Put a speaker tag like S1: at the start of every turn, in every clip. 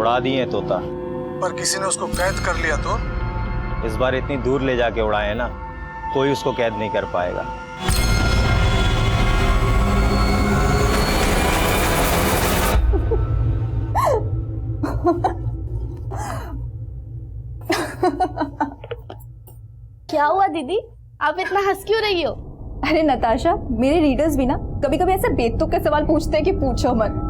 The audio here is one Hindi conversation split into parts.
S1: उड़ा दिए तोता।
S2: पर किसी ने उसको कैद कर लिया तो?
S1: इस बार इतनी दूर ले जाके उड़ाए ना, कोई उसको कैद नहीं कर पाएगा।
S3: क्या हुआ दीदी, आप इतना हंस क्यों रही हो?
S4: अरे नताशा, मेरे रीडर्स भी ना कभी कभी ऐसे बेतुक के सवाल पूछते हैं कि पूछो मत।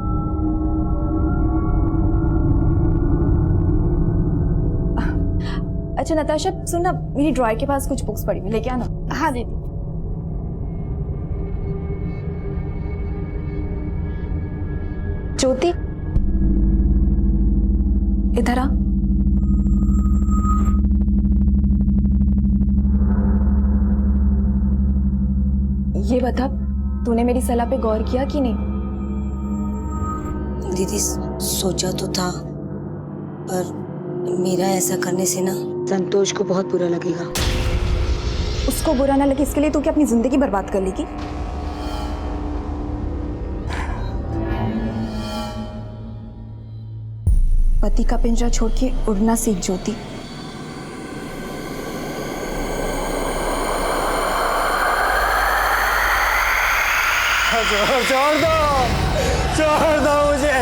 S4: अच्छा नताशा सुन ना, मेरी ड्रॉयर के पास कुछ बुक्स पड़ी हुई, लेके आना।
S3: हाँ दीदी।
S4: ज्योति इधर आ। ये बता, तूने मेरी सलाह पे गौर किया कि नहीं?
S5: दीदी सोचा तो था, पर मेरा ऐसा करने से ना संतोष को बहुत बुरा लगेगा।
S4: उसको बुरा ना लगे इसके लिए तू क्या अपनी जिंदगी बर्बाद कर लेगी? पति का पिंजरा छोड़ के उड़ना सीख ज्योति।
S6: छोड़ दो मुझे।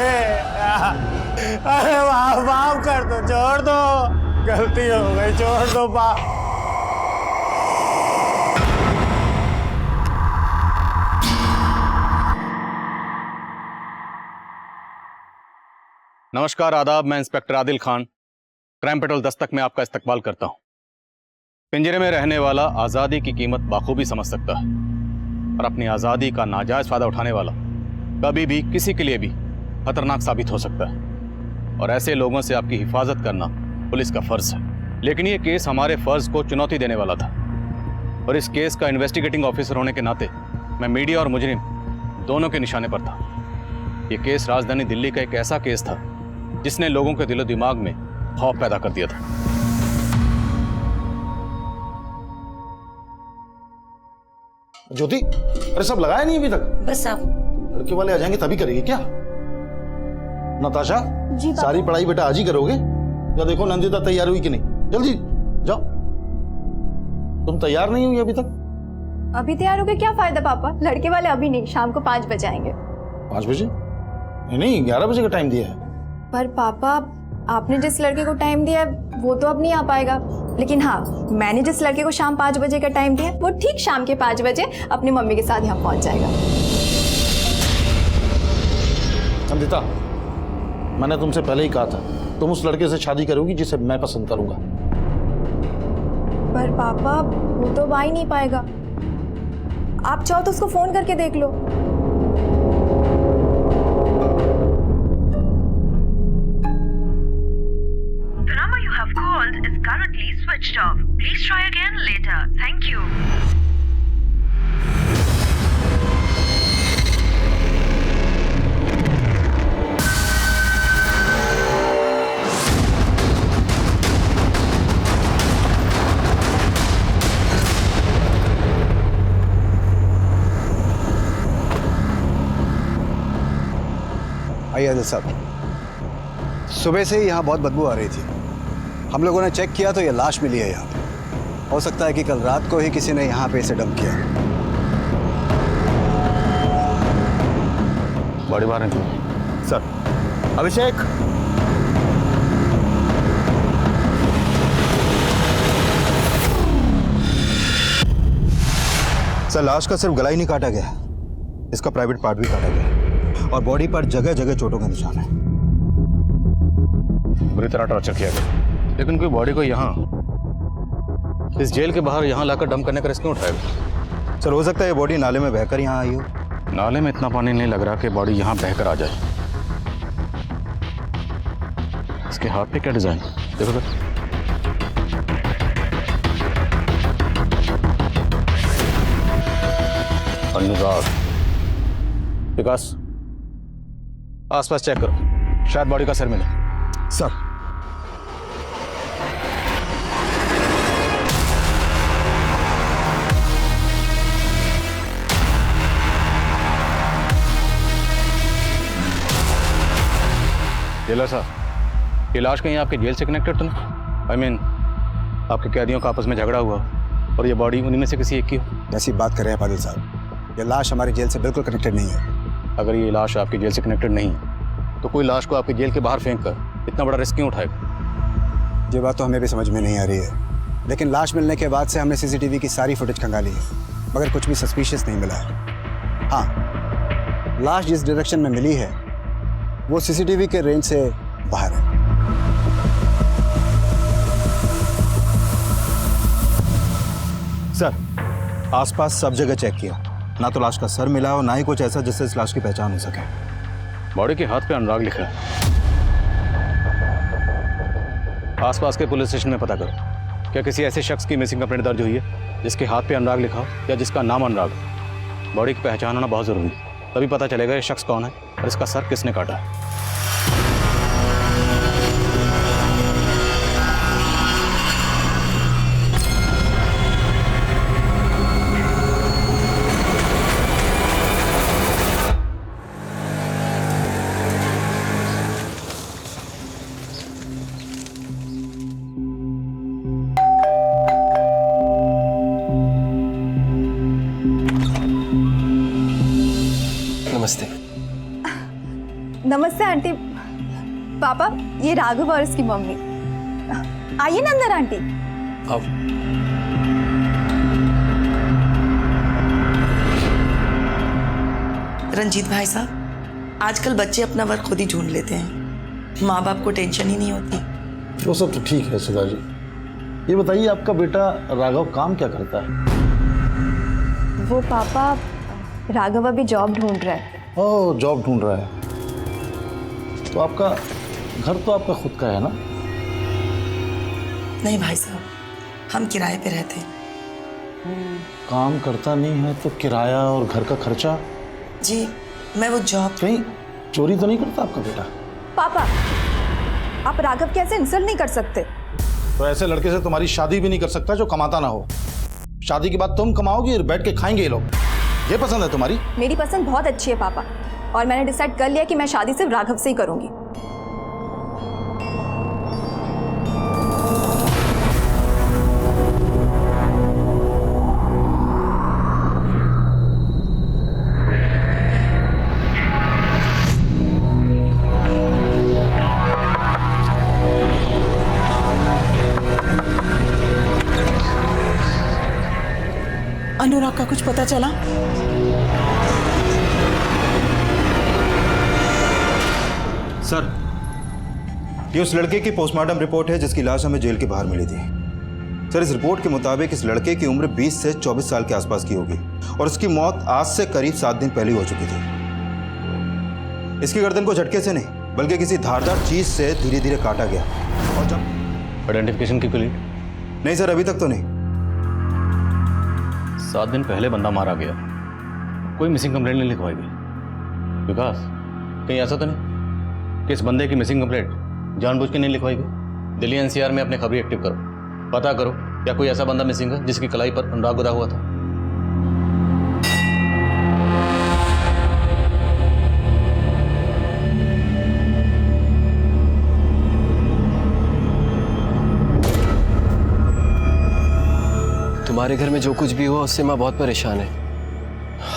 S6: अरे माफ कर दो, छोड़ दो, गलती हो गई, छोड़ दो बाप।
S7: नमस्कार, आदाब। मैं inspector Adil Khan, crime petrol Dastak में आपका इस्तकबाल करता हूं। पिंजरे में रहने वाला आज़ादी की कीमत बाखूबी समझ सकता है और अपनी आज़ादी का नाजायज़ फायदा उठाने वाला कभी भी किसी के लिए भी खतरनाक साबित हो सकता है, और ऐसे लोगों से आपकी हिफाजत करना पुलिस का फर्ज है। लेकिन ये केस हमारे फर्ज को चुनौती देने वाला था, और इस केस का इन्वेस्टिगेटिंग ऑफिसर होने के नाते मैं मीडिया और मुजरिम दोनों के निशाने पर था। ये केस राजधानी दिल्ली का एक ऐसा केस था जिसने लोगों के दिलो दिमाग में खौफ पैदा कर दिया था।
S2: ज्योति, अरे सब लगाया नहीं अभी तक?
S5: बस आप
S2: लड़के वाले आ जाएंगे तभी करेगी क्या? नताशा,
S4: जी
S2: सारी पढ़ाई बेटा आज ही करोगे? या देखो नंदिता तैयार हुई कि नहीं, जल्दी जाओ। तुम तैयार नहीं हुई अभी तक?
S4: अभी तैयार हो गए क्या फायदा पापा, लड़के वाले अभी नहीं, शाम को 5 बजे आएंगे।
S2: 5 बजे? नहीं, 11 बजे का टाइम दिया है।
S4: पर पापा आपने जिस लड़के को टाइम दिया है वो तो अब नहीं आ पाएगा, लेकिन हाँ मैंने जिस लड़के को शाम 5 बजे का टाइम दिया वो ठीक शाम के 5 बजे अपनी मम्मी के साथ यहाँ पहुंच जाएगा।
S2: नंदिता, मैंने तुमसे पहले ही कहा था तुम उस लड़के से शादी करोगी जिसे मैं पसंद करूंगा।
S4: पर पापा वो तो आ ही नहीं पाएगा, आप चाहो तो उसको फोन करके देख लो।
S8: The number you have called is currently switched off. Please try again later. Thank you.
S9: आइए आदिल साहब, सुबह से ही यहाँ बहुत बदबू आ रही थी। हम लोगों ने चेक किया तो ये लाश मिली है यहाँ पे। हो सकता है कि कल रात को ही किसी ने यहाँ पे इसे डंप किया।
S7: बड़ी बात है
S2: सर। अभिषेक,
S9: सर लाश का सिर्फ गला ही नहीं काटा गया, इसका प्राइवेट पार्ट भी काटा गया और बॉडी पर जगह जगह चोटों का निशान है।
S7: बुरी तरह टॉर्चर किया गया, लेकिन कोई बॉडी को यहाँ इस जेल के बाहर यहाँ लाकर डंप करने का रिस्क क्यों उठाएगा?
S9: सर हो सकता है ये बॉडी नाले में बहकर यहाँ आई हो।
S7: नाले में इतना पानी नहीं लग रहा कि बॉडी यहाँ बहकर आ जाए। इसके हाथ पे क्या डिजाइन देखो तो। अनुराग, विकास आसपास चेक करो, शायद बॉडी का सर मिले।
S9: सर
S7: टेलर साहब, ये लाश कहीं आपके जेल से कनेक्टेड तो नहीं? आई मीन आपके कैदियों का आपस में झगड़ा हुआ और ये बॉडी उन्हीं में से किसी एक की हो?
S9: ऐसी बात कर रहे हैं पादिल साहब, ये लाश हमारी जेल से बिल्कुल कनेक्टेड नहीं है।
S7: अगर ये लाश आपकी जेल से कनेक्टेड नहीं है तो कोई लाश को आपकी जेल के बाहर फेंक कर इतना बड़ा रिस्क क्यों उठाएगा?
S9: ये बात तो हमें भी समझ में नहीं आ रही है, लेकिन लाश मिलने के बाद से हमने सीसीटीवी की सारी फुटेज खंगाली है, मगर कुछ भी सस्पिशियस नहीं मिला है। हाँ, लाश जिस डायरेक्शन में मिली है वो सीसीटीवी के रेंज से बाहर है।
S2: सर, आसपास सब जगह चेक किया, ना तो लाश का सर मिला और ना ही कुछ ऐसा जिससे इस लाश की पहचान हो सके।
S7: बॉडी के हाथ पे अनुराग लिखा है। आसपास के पुलिस स्टेशन में पता करो, क्या किसी ऐसे शख्स की मिसिंग कंप्लेंट दर्ज हुई है जिसके हाथ पे अनुराग लिखा हो या जिसका नाम अनुराग हो? बॉडी की पहचान होना बहुत ज़रूरी है, तभी पता चलेगा ये शख्स कौन है और इसका सर किसने काटा है।
S10: नमस्ते।
S4: नमस्ते आंटी। पापा, ये राघव और इसकी मम्मी। आइए ना अंदर आंटी।
S10: आओ।
S11: रंजीत भाई साहब, आजकल बच्चे अपना वर्क खुद ही ढूंढ लेते हैं, माँ बाप को टेंशन ही नहीं होती।
S2: वो सब तो ठीक है सुधा जी, ये बताइए आपका बेटा राघव काम क्या करता है?
S4: वो पापा, राघव अभी जॉब ढूंढ रहा है।
S2: ओह, जॉब ढूंढ रहा है, तो आपका घर तो आपका खुद का है ना?
S11: नहीं भाई साहब, हम किराए पे रहते हैं।
S2: काम करता नहीं है तो किराया और घर का खर्चा?
S11: जी, मैं वो जॉब।
S2: कहीं चोरी तो नहीं करता आपका बेटा?
S4: पापा, आप राघव कैसे इंसल्ट नहीं कर सकते?
S2: तो ऐसे लड़के से तुम्हारी शादी भी नहीं कर सकता जो कमाता ना हो। शादी के बाद तुम कमाओगी और बैठ के खाएंगे ये लोग। ये पसंद है तुम्हारी?
S4: मेरी पसंद बहुत अच्छी है पापा, और मैंने डिसाइड कर लिया कि मैं शादी सिर्फ राघव से ही करूंगी।
S11: अनुराग का कुछ पता चला?
S12: सर, ये उस लड़के की पोस्टमार्टम रिपोर्ट है जिसकी लाश हमें जेल के बाहर मिली थी। सर, इस रिपोर्ट के मुताबिक इस लड़के की उम्र 20 से 24 साल के आसपास की होगी और इसकी मौत आज से करीब 7 दिन पहले हो चुकी थी। इसकी गर्दन को झटके से नहीं बल्कि किसी धारदार चीज से धीरे धीरे काटा गया। और जब
S7: आइडेंटिफिकेशन की क्लियर?
S12: नहीं सर, अभी तक तो नहीं।
S7: 7 दिन पहले बंदा मारा गया, कोई मिसिंग कंप्लेंट नहीं लिखवाई गई। विकास, कहीं ऐसा तो नहीं कि इस बंदे की मिसिंग कंप्लेंट जानबूझ के नहीं लिखवाई गई? दिल्ली एनसीआर में अपने खबरी एक्टिव करो, पता करो क्या कोई ऐसा बंदा मिसिंग है जिसकी कलाई पर अनुराग गुदा हुआ था।
S10: तुम्हारे घर में जो कुछ भी हुआ उससे माँ बहुत परेशान है,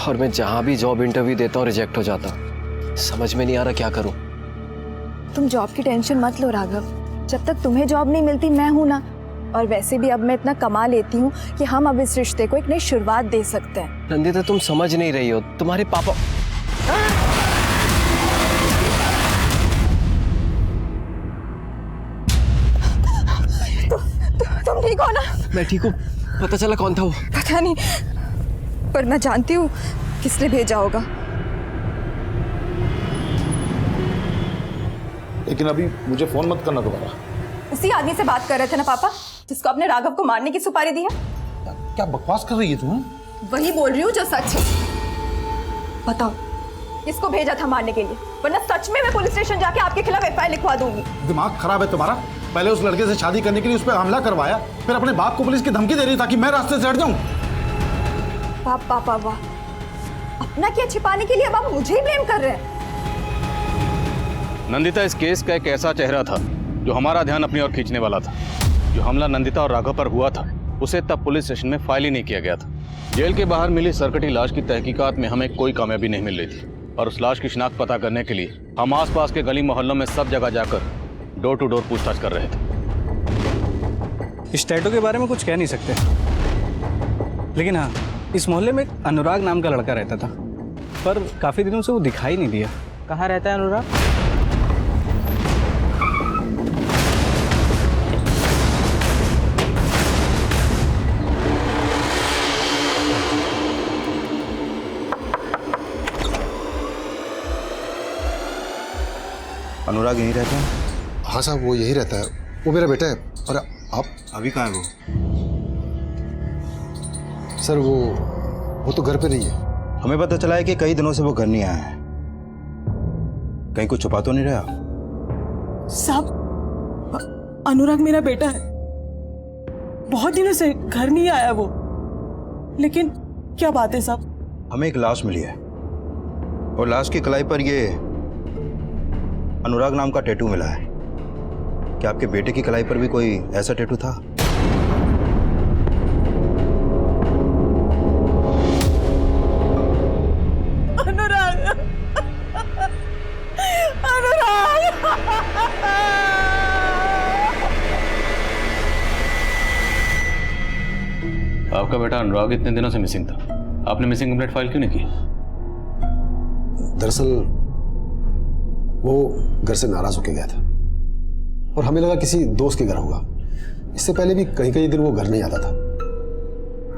S10: और मैं जहाँ भी जॉब इंटरव्यू देता हूँ रिजेक्ट हो जाता हूँ। समझ में नहीं आ रहा क्या करूँ।
S4: तुम जॉब की टेंशन मत लो राघव, जब तक तुम्हें जॉब नहीं मिलती मैं हूं ना। और वैसे भी अब मैं इतना कमा लेती हूँ कि हम अब इस रिश्ते को एक नई शुरुआत दे सकते हैं।
S10: नंदिता, तुम समझ नहीं रही हो, तुम्हारे पापा।
S4: तुम ठीक हो ना?
S10: मैं ठीक हूँ। पता चला कौन था वो?
S4: पता नहीं, पर मैं जानती हूँ किसने भेजा होगा।
S2: लेकिन अभी मुझे फोन मत करना दोबारा।
S4: उसी आदमी से बात कर रहे थे ना पापा, जिसको आपने राघव को मारने की सुपारी दी है।
S2: क्या बकवास कर रही है तुम?
S4: वही बोल रही हूँ जो सच है। बताओ, किसको भेजा था मारने के लिए? वरना सच में मैं पुलिस स्टेशन जाके आपके खिलाफ एफआईआर लिखवा दूंगी।
S2: दिमाग खराब है तुम्हारा? पहले उस लड़के से शादी करने के लिए उस पर हमला करवाया, फिर अपने बाप को पुलिस की धमकी दे रही ताकि मैं रास्ते से हट जाऊं।
S4: पापा वाह, अपना क्या छिपाने के लिए अब आप मुझे ही ब्लेम कर रहे हैं।
S7: नंदिता, इस केस का एक ऐसा चेहरा था जो हमारा ध्यान अपनी ओर खींचने वाला था। जो हमला नंदिता और राघव पर हुआ था उसे तब पुलिस स्टेशन में फाइल ही नहीं किया गया था। जेल के बाहर मिली सरकटी लाश की तहकीकात में हमें कोई कामयाबी नहीं मिल रही थी और उस लाश की शिनाख्त पता करने के लिए हम आसपास के गली मोहल्लों में सब जगह जाकर डोर टू डोर पूछताछ कर रहे थे।
S6: इस टैटू के बारे में कुछ कह नहीं सकते, लेकिन हाँ, इस मोहल्ले में एक अनुराग नाम का लड़का रहता था, पर काफी दिनों से वो दिखाई नहीं दिया। कहाँ रहता है अनुराग?
S12: अनुराग यहीं रहता है?
S13: हाँ साहब, वो यही रहता है, वो मेरा बेटा है। और आप
S12: अभी कहाँ है वो?
S13: सर वो तो घर पे नहीं है।
S12: हमें पता चला है कि कई दिनों से वो घर नहीं आया है। कहीं कुछ छुपा तो नहीं रहा?
S11: साहब, अनुराग मेरा बेटा है, बहुत दिनों से घर नहीं आया वो। लेकिन क्या बात है साहब?
S12: हमें एक लाश मिली है और लाश की कलाई पर ये अनुराग नाम का टैटू मिला है। क्या आपके बेटे की कलाई पर भी कोई ऐसा टैटू था?
S11: अनुराग, अनुराग,
S7: आपका बेटा अनुराग इतने दिनों से मिसिंग था, आपने मिसिंग कंप्लेंट फाइल क्यों नहीं की?
S13: दरअसल वो घर से नाराज होके गया था और हमें लगा किसी दोस्त के घर होगा। इससे पहले भी कई कई दिन वो घर नहीं आता था।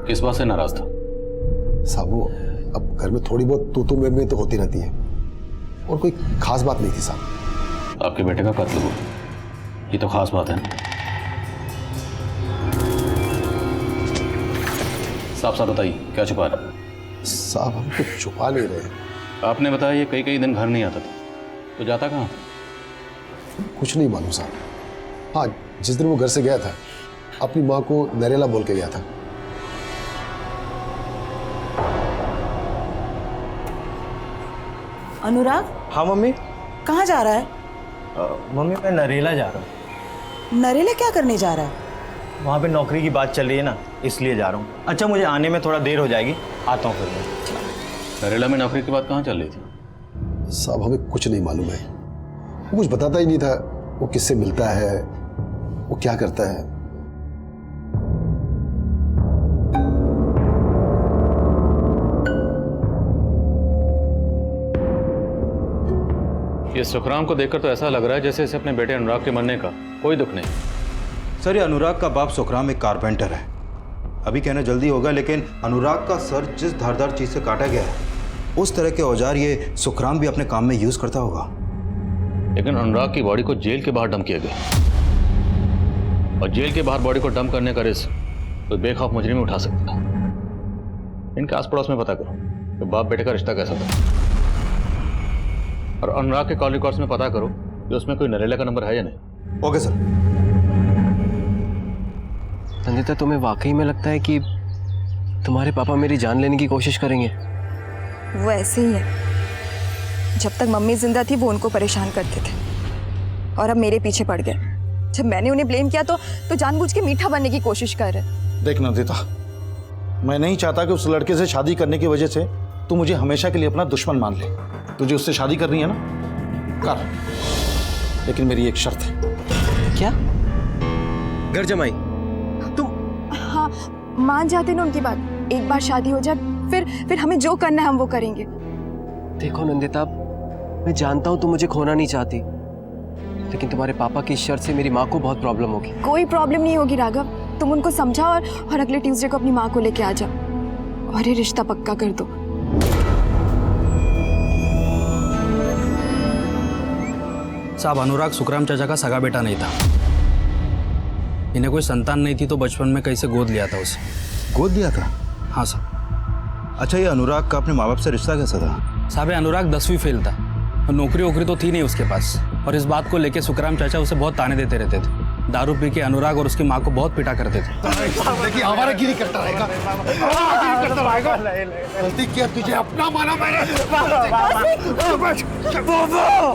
S7: किस बात से नाराज था?
S13: साहब वो अब घर में थोड़ी बहुत तू में तो होती रहती है और कोई खास बात नहीं थी साहब।
S7: आपके बेटे का कत्ल हुआ, ये तो खास बात है ना। साफ साफ बताइए, क्या छुपा रहे?
S13: साहब हम कुछ छुपा नहीं रहे।
S7: आपने बताया ये कई कई दिन घर नहीं आता था, तो जाता कहाँ?
S13: कुछ नहीं मालूम साहब। हाँ, जिस दिन वो घर से गया था अपनी माँ को नरेला बोल के गया था।
S11: अनुराग,
S1: हाँ मम्मी।
S11: कहाँ जा रहा है?
S1: मम्मी मैं नरेला जा रहा हूँ।
S11: नरेला क्या करने जा रहा है?
S1: वहाँ पे नौकरी की बात चल रही है ना, इसलिए जा रहा हूँ। अच्छा, मुझे आने में थोड़ा देर हो जाएगी, आता हूँ फिर मैं।
S7: नरेला में नौकरी की बात कहाँ चल रही थी?
S13: साहब हमें कुछ नहीं मालूम है। वो कुछ बताता ही नहीं था। वो किससे मिलता है, वो क्या करता है।
S7: ये सुखराम को देखकर तो ऐसा लग रहा है जैसे इसे अपने बेटे अनुराग के मरने का कोई दुख नहीं।
S12: सर, ये अनुराग का बाप सुखराम एक कारपेंटर है। अभी कहना जल्दी होगा, लेकिन अनुराग का सर जिस धारदार चीज से काटा गया है उस तरह के औजार ये सुखराम भी अपने काम में यूज करता होगा।
S7: लेकिन अनुराग की बॉडी को जेल के बाहर डंप किया गया, और जेल के बाहर बॉडी को डंप करने का रिस्क तो बेखौफ मुजरिम उठा सकता है। इनके आस पड़ोस में पता करो कि बाप बेटे का रिश्ता कैसा था, और अनुराग के कॉल रिकॉर्ड्स में पता करो कि उसमें कोई नरेला का नंबर है या नहीं।
S12: Okay sir.
S10: नंदिता, तुम्हें वाकई में लगता है कि तुम्हारे पापा मेरी जान लेने की कोशिश करेंगे?
S4: वो ऐसे ही है। जब तक मम्मी जिंदा थी वो उनको परेशान करते थे और अब मेरे पीछे पड़ गए। जब मैंने उन्हें ब्लेम किया तो जानबूझ के मीठा बनने की कोशिश कर रहे।
S2: देख नंदिता, मैं नहीं चाहता कि उस लड़के से शादी करने की वजह से तू मुझे हमेशा के लिए अपना दुश्मन मान ले। तुझे उससे शादी करनी है ना, कर, लेकिन मेरी एक शर्त है।
S10: क्या? घर जमाई?
S4: हाँ, मान जाते ना उनकी बात। एक बार शादी हो जाए फिर हमें जो करना है हम वो करेंगे।
S10: देखो नंदिता, मैं जानता हूँ तुम मुझे खोना नहीं चाहती, लेकिन तुम्हारे पापा की शर्त से मेरी माँ को बहुत प्रॉब्लम होगी।
S4: कोई प्रॉब्लम नहीं होगी राघव, तुम उनको समझाओ और अगले ट्यूसडे को अपनी माँ को लेके आ जाओ और ये रिश्ता पक्का कर दो।
S6: साहब, अनुराग सुखराम चाचा का सगा बेटा नहीं था। इन्हें कोई संतान नहीं थी तो बचपन में कहीं से गोद लिया था उसे।
S12: गोद दिया था?
S6: हाँ साहब।
S12: अच्छा, ये अनुराग का अपने माँ बाप से रिश्ता कैसा था?
S6: साहब, अनुराग 10वीं फेल था और नौकरी वोकरी तो थी नहीं उसके पास, और इस बात को लेके सुखराम चाचा उसे बहुत ताने देते रहते थे। दारू पी के अनुराग और उसकी माँ को बहुत पिटा करते थे।
S13: देखिए, हमारा गिरी करता रहेगा। गलती किया, तुझे अपना माना मैंने।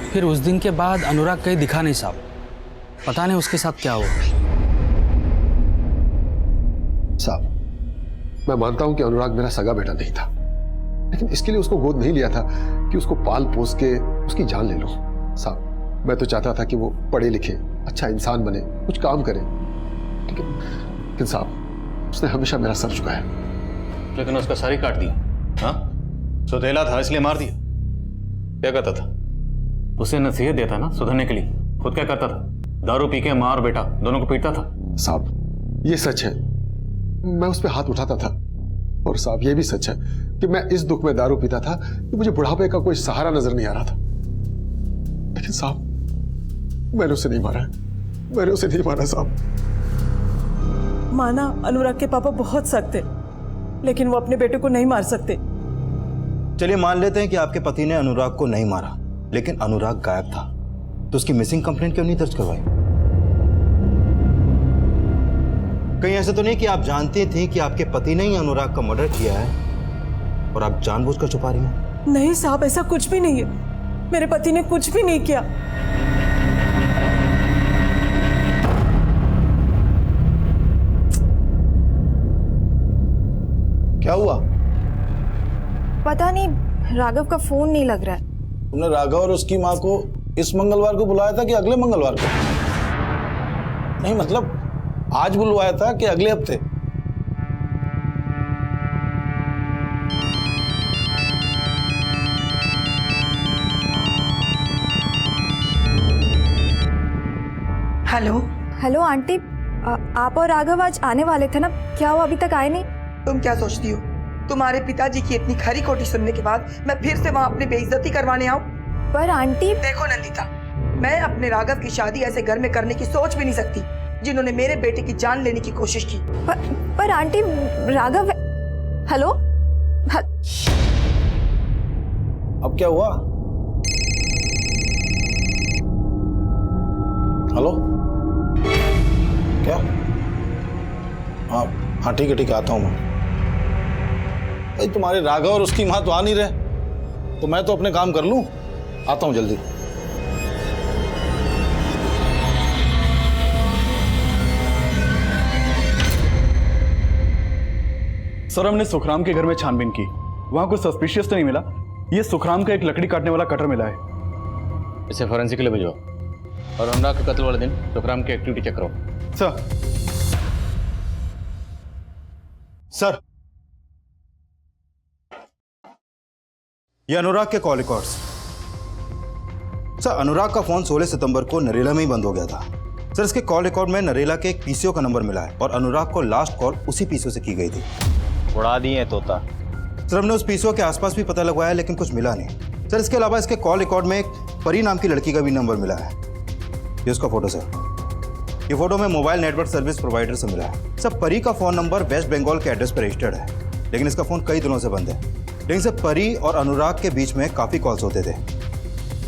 S6: फिर उस दिन के बाद अनुराग कहीं दिखा नहीं साहब। पता नहीं उसके साथ क्या हुआ।
S13: साहब, मैं मानता हूं कि अनुराग मेरा सगा बेटा नहीं था, लेकिन इसके लिए उसको गोद नहीं लिया था कि उसको पाल पोस के उसकी जान ले लो। साहब, मैं तो चाहता था कि वो पढ़े लिखे, अच्छा इंसान बने, कुछ काम करे, लेकिन साहब उसने हमेशा मेरा सर झुकाया।
S7: लेकिन उसका सर ही काट दिया। हाँ, सुधेला था इसलिए मार दिया। क्या करता था? उसे नसीहत देता ना सुधरने के लिए, खुद क्या करता था? दारू पी के माँ और बेटा दोनों को पीटता था।
S13: साहब, ये सच है, मैं उस पर हाथ उठाता था। और साहब, ये भी सच है कि मैं इस दुख में दारू पीता था कि मुझे बुढ़ापे का कोई सहारा नजर नहीं आ रहा था। लेकिन साहब, मैंने उसे नहीं मारा, मैंने उसे नहीं मारा साहब।
S11: माना अनुराग के पापा बहुत सख्त है, लेकिन वो अपने बेटे को नहीं मार सकते।
S12: चलिए मान लेते हैं कि आपके पति ने अनुराग को नहीं मारा, लेकिन अनुराग गायब था, तो उसकी मिसिंग कंप्लेंट क्यों नहीं दर्ज करवाई? कहीं ऐसा तो नहीं कि आप जानती थी कि आपके पति ने ही अनुराग का मर्डर किया है और आप जानबूझकर छुपा रही हैं?
S11: नहीं साहब, ऐसा कुछ भी नहीं है, मेरे पति ने कुछ भी नहीं किया।
S2: क्या हुआ?
S4: पता नहीं, राघव का फोन नहीं लग रहा है।
S2: तुमने राघव और उसकी माँ को इस मंगलवार को बुलाया था कि अगले मंगलवार को? नहीं मतलब आज बुलवाया था कि अगले हफ्ते?
S14: हेलो
S4: हेलो आंटी, आप और राघव आज आने वाले थे ना, क्या वो अभी तक आए नहीं?
S14: तुम क्या सोचती हो, तुम्हारे पिताजी की इतनी खरी खोटी सुनने के बाद मैं फिर से वहाँ अपनी बेइज्जती करवाने आऊँ?
S4: पर आंटी,
S14: देखो नंदिता, मैं अपने राघव की शादी ऐसे घर में करने की सोच भी नहीं सकती जिन्होंने मेरे बेटे की जान लेने की कोशिश की।
S4: पर आंटी, राघव। हेलो,
S2: अब क्या हुआ? हेलो, क्या? हाँ ठीक है आता हूँ मैं। भाई तुम्हारे राघव और उसकी माँ तो आ नहीं रहे, तो मैं तो अपने काम कर लूं, आता हूं जल्दी।
S6: सर, हमने सुखराम के घर में छानबीन की, वहां कुछ सस्पिशियस तो नहीं मिला। ये सुखराम का एक लकड़ी काटने वाला कटर मिला है।
S7: इसे फॉरेंसिक के लिए भिजवाओ और अनुराग के कत्ल वाले दिन सुखराम की एक्टिविटी चेक करो।
S12: सर, ये अनुराग के कॉल रिकॉर्ड्स। सर, अनुराग का फोन 16 सितंबर को नरेला में ही बंद हो गया था। सर, इसके कॉल रिकॉर्ड में नरेला के एक पीसीओ का नंबर मिला है और अनुराग को लास्ट कॉल उसी पीसीओ से की गई थी।
S1: उड़ा दिए तोता।
S12: सर, हमने उस पीसीओ के आसपास भी पता लगवाया लेकिन कुछ मिला नहीं। सर, इसके अलावा इसके कॉल रिकॉर्ड में एक परी नाम की लड़की का भी नंबर मिला है। ये उसका फोटो सर, ये फोटो में मोबाइल नेटवर्क सर्विस प्रोवाइडर से मिला है। सर, परी का फोन नंबर वेस्ट बंगाल के एड्रेस पर रजिस्टर्ड है, लेकिन इसका फोन कई दिनों से बंद है। लेकिन सर, परी और अनुराग के बीच में काफी कॉल्स होते थे।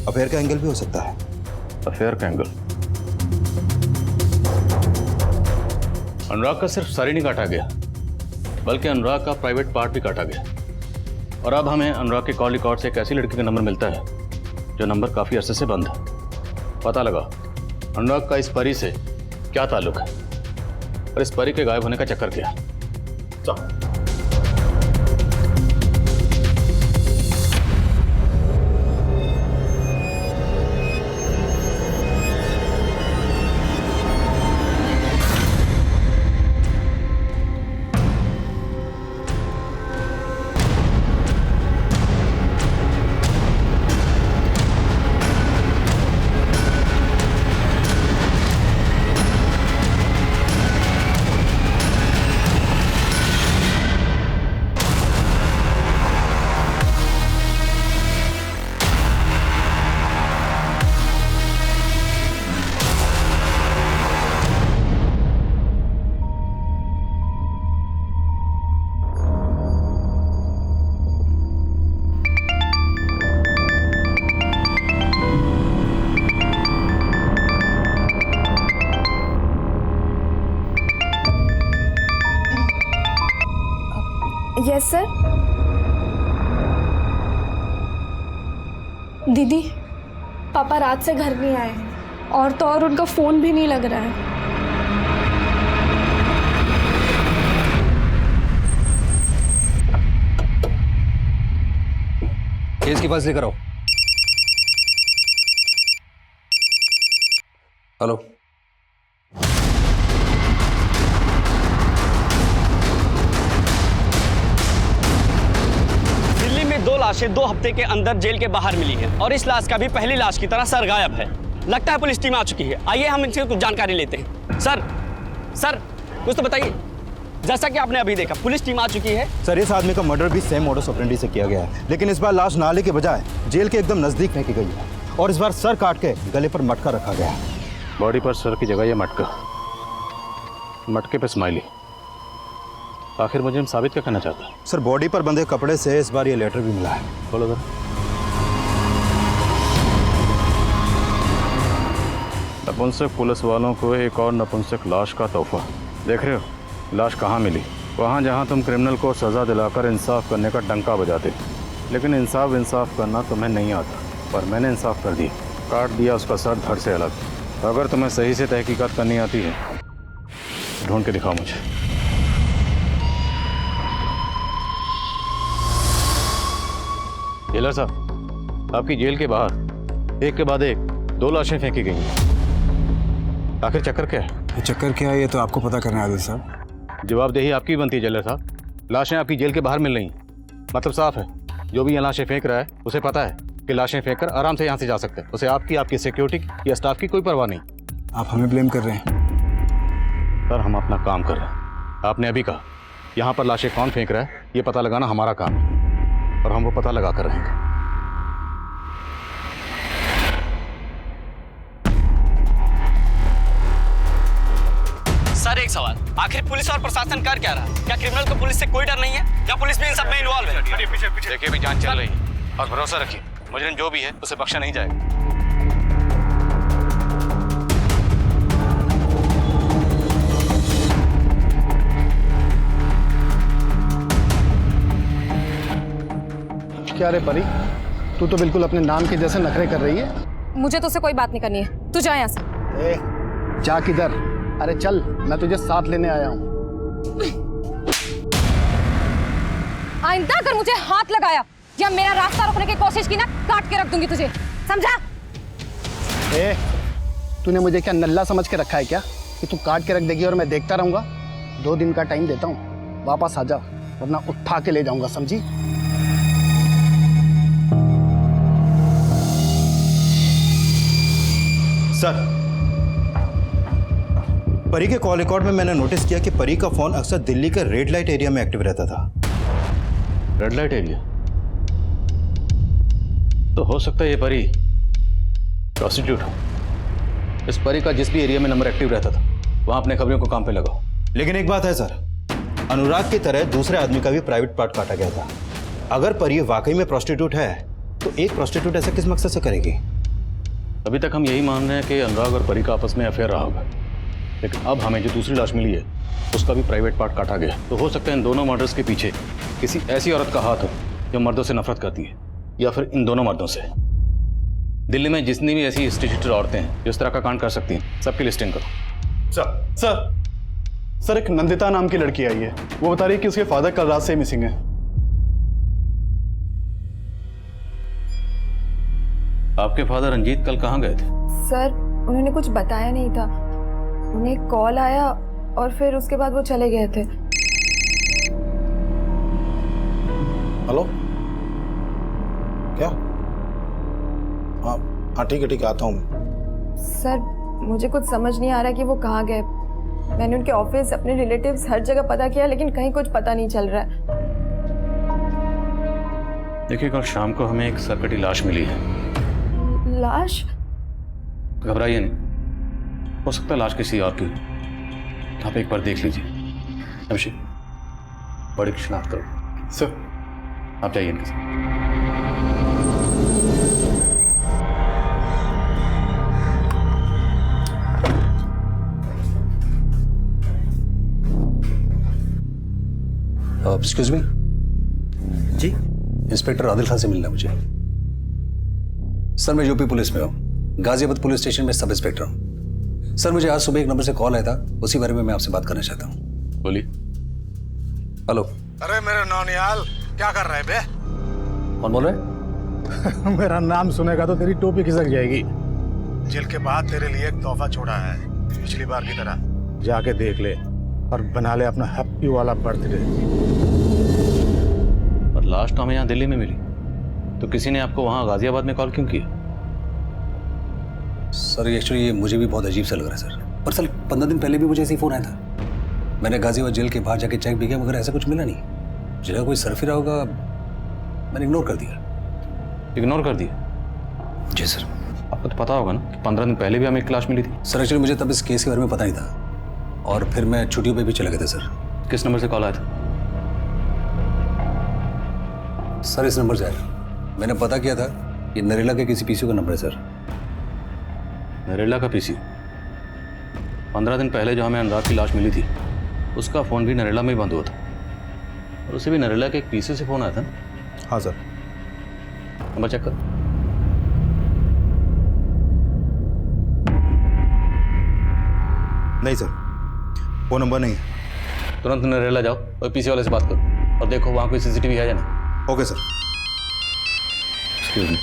S12: अफेयर का एंगल भी हो सकता है।
S7: अफेयर का एंगल? अनुराग का सिर्फ सर ही नहीं काटा गया, बल्कि अनुराग का प्राइवेट पार्ट भी काटा गया। और अब हमें अनुराग के कॉल रिकॉर्ड से एक ऐसी लड़की का नंबर मिलता है जो नंबर काफी अरसे से बंद है। पता लगा अनुराग का इस परी से क्या ताल्लुक है और इस परी के गायब होने का चक्कर क्या है।
S4: Yes sir.
S3: दीदी, पापा रात से घर नहीं आए। और तो और उनका फ़ोन भी नहीं लग रहा है।
S9: केस की फाइल लेकर आओ। हेलो,
S15: दिल्ली में 2 लाशें 2 हफ्ते के अंदर जेल के बाहर मिली हैं और इस लाश का भी पहली लाश की तरह सर गायब है। लगता है पुलिस टीम आ चुकी है। आइए हम इनसे कुछ जानकारी लेते हैं। सर कुछ तो बताइए। जैसा कि आपने अभी देखा, पुलिस टीम आ चुकी है।
S12: सर, इस आदमी का मर्डर भी सेम मोडस ऑपरेंडी से किया गया है, लेकिन इस बार लाश नाले के बजाय जेल के एकदम नजदीक फेंकी गई है और इस बार सर काट के गले पर मटका रखा गया है।
S7: बॉडी पर सर की जगह ये मटका, मटके पे स्माइली। आखिर मुझे साबित क्या करना चाहता है?
S12: सर, बॉडी पर बंधे कपड़े से इस बार ये लेटर भी मिला है।
S7: बोलो सर। नपुंसक पुलिस वालों को एक और नपुंसक लाश का तोहफा। देख रहे हो लाश कहाँ मिली? वहाँ जहाँ तुम क्रिमिनल को सज़ा दिलाकर इंसाफ करने का डंका बजाते, लेकिन इंसाफ करना तुम्हें नहीं आता। पर मैंने इंसाफ कर दिया, काट दिया उसका सर धड़ से अलग। अगर तुम्हें सही से तहकीकात करनी आती है ढूंढ के दिखाओ मुझे। जेलर साहब, आपकी जेल के बाहर एक के बाद एक 2 लाशें फेंकी गई हैं। आखिर चक्कर क्या है?
S9: चक्कर क्या है ये तो आपको पता करना है आदिल साहब।
S7: जवाबदेही आपकी बनती है जेलर साहब। लाशें आपकी जेल के बाहर मिल रही हैं। मतलब साफ है, जो भी यहाँ लाशें फेंक रहा है उसे पता है कि लाशें फेंककर आराम से यहाँ से जा सकते हैं। उसे आपकी सिक्योरिटी या स्टाफ की कोई परवाह नहीं।
S9: आप हमें ब्लेम कर रहे हैं?
S7: सर, हम अपना काम कर रहे हैं। आपने अभी कहा यहाँ पर लाशें कौन फेंक रहा है ये पता लगाना हमारा काम है और हम वो पता लगा कर रहेंगे।
S15: सर, एक सवाल, आखिर पुलिस और प्रशासन कर क्या रहा है? क्या क्रिमिनल को पुलिस से कोई डर नहीं है? क्या पुलिस भी इन सब में इन्वॉल्व है?
S7: देखिए, अभी जांच चल रही है और भरोसा रखिए, मुजरिम जो भी है उसे बख्शा नहीं जाएगा।
S6: क्या रे परी, तू तो बिल्कुल अपने नाम के जैसे नखरे कर रही है।
S4: मुझे तो उससे कोई बात नहीं करनी है, तू जा यहाँ से।
S6: जा किधर? अरे चल, मैं तुझे साथ लेने आया हूँ।
S4: आइंदा अगर मुझे हाथ लगाया या मेरा रास्ता रोकने की कोशिश की ना, काट के रख दूंगी तुझे, समझा?
S6: तूने मुझे क्या नल्ला समझ के रखा है क्या कि तू काट के रख देगी और मैं देखता रहूंगा? 2 दिन का टाइम देता हूँ, वापस आ जा वरना उठा के ले जाऊंगा, समझी?
S12: सर, परी के कॉल रिकॉर्ड में मैंने नोटिस किया कि परी का फोन अक्सर दिल्ली के रेड लाइट एरिया में एक्टिव रहता था।
S7: Red light area? तो हो सकता है ये परी प्रोस्टिट्यूट हो। इस परी का जिस भी एरिया में नंबर एक्टिव रहता था वहां अपने खबरों को काम पे लगाओ।
S12: लेकिन एक बात है सर, अनुराग की तरह दूसरे आदमी का भी प्राइवेट पार्ट काटा गया था। अगर परी वाकई में प्रोस्टिट्यूट है तो एक प्रोस्टिट्यूट ऐसा किस मकसद से करेगी?
S7: अभी तक हम यही मान रहे हैं कि अनुराग और परी का आपस में अफेयर रहा होगा, लेकिन अब हमें जो दूसरी लाश मिली है उसका भी प्राइवेट पार्ट काटा गया। तो हो सकता है इन दोनों मर्डर्स के पीछे किसी ऐसी औरत का हाथ हो जो मर्दों से नफरत करती है, या फिर इन दोनों मर्दों से। दिल्ली में जितनी भी ऐसी इंस्टीट्यूटेड औरतें हैं जो इस तरह का कांड कर सकती हैं, सबकी लिस्टिंग करो।
S6: सर एक नंदिता नाम की लड़की आई है, वो बता रही है कि उसके फादर कल रात से मिसिंग है।
S7: आपके फादर रंजीत कल कहाँ गए थे?
S4: सर, उन्होंने कुछ बताया नहीं था। उन्हें कॉल आया और फिर उसके बाद वो चले गए थे।
S2: हेलो, क्या? हाँ ठीक है, आता हूँ मैं।
S4: सर, मुझे कुछ समझ नहीं आ रहा कि वो कहाँ गए। मैंने उनके ऑफिस, अपने रिलेटिव्स, हर जगह पता किया लेकिन कहीं कुछ पता नहीं चल रहा है।
S7: देखिए, कल शाम को हमें एक सरकटी लाश मिली है।
S4: लाश?
S7: घबराइए नहीं, हो सकता है लाश किसी और की। आप एक बार देख लीजिए। अभिषेक, बॉडी की शिनाख्त करो।
S6: सर,
S7: आप जाइए इनके साथ।
S9: एक्सक्यूज मी जी, इंस्पेक्टर आदिल खान से मिलना मुझे। सर, मैं यूपी पुलिस में हूँ। गाजियाबाद पुलिस स्टेशन में सब इंस्पेक्टर हूँ। सर मुझे आज सुबह एक नंबर से कॉल आया था, उसी बारे में मैं आपसे बात करना चाहता हूँ।
S7: बोलिए।
S9: हेलो।
S2: अरे मेरे नौनियाल, क्या कर रहे हैं बे?
S9: कौन बोल रहे हैं?
S2: मेरा नाम सुनेगा तो तेरी टोपी खिसक जाएगी। जेल के बाद तेरे लिए एक तोहफा छोड़ा है, पिछली बार की तरह। जाके देख ले और बना ले अपना हैप्पी वाला बर्थडे।
S7: और लास्ट हमें यहाँ दिल्ली में मिली, तो किसी ने आपको वहाँ गाजियाबाद में कॉल क्यों किया?
S9: सर एक्चुअली ये मुझे भी बहुत अजीब सा लग रहा है सर। पर सर 15 दिन पहले भी मुझे ऐसे ही फ़ोन आया था। मैंने गाजियाबाद जेल के बाहर जाके चेक भी किया, मगर ऐसा कुछ मिला नहीं। जेल का कोई सरफिरा होगा, मैंने इग्नोर कर दिया।
S7: इग्नोर कर दिया?
S9: जी सर।
S7: आपको तो पता होगा ना कि 15 दिन पहले भी हमें एक क्लास मिली थी।
S9: सर एक्चुअली मुझे तब इस केस के बारे में पता नहीं था, और फिर मैं छुट्टियों पे भी चला गया था सर।
S7: किस नंबर से कॉल आया था?
S9: सर इस नंबर से आया। मैंने पता किया था, ये नरेला के किसी पीसीओ का नंबर है सर।
S7: नरेला का पीसीओ? 15 दिन पहले जो हमें अनुराग की लाश मिली थी, उसका फ़ोन भी नरेला में ही बंद हुआ था, और उसे भी नरेला के एक पीसीओ से फ़ोन आया था ना?
S12: हाँ सर।
S7: नंबर चेक कर।
S12: नहीं सर, वो नंबर नहीं है।
S7: तुरंत नरेला जाओ और पीसी वाले से बात करो और देखो वहाँ कोई सीसीटीवी है या नहीं।
S12: Okay sir.
S7: Excuse me.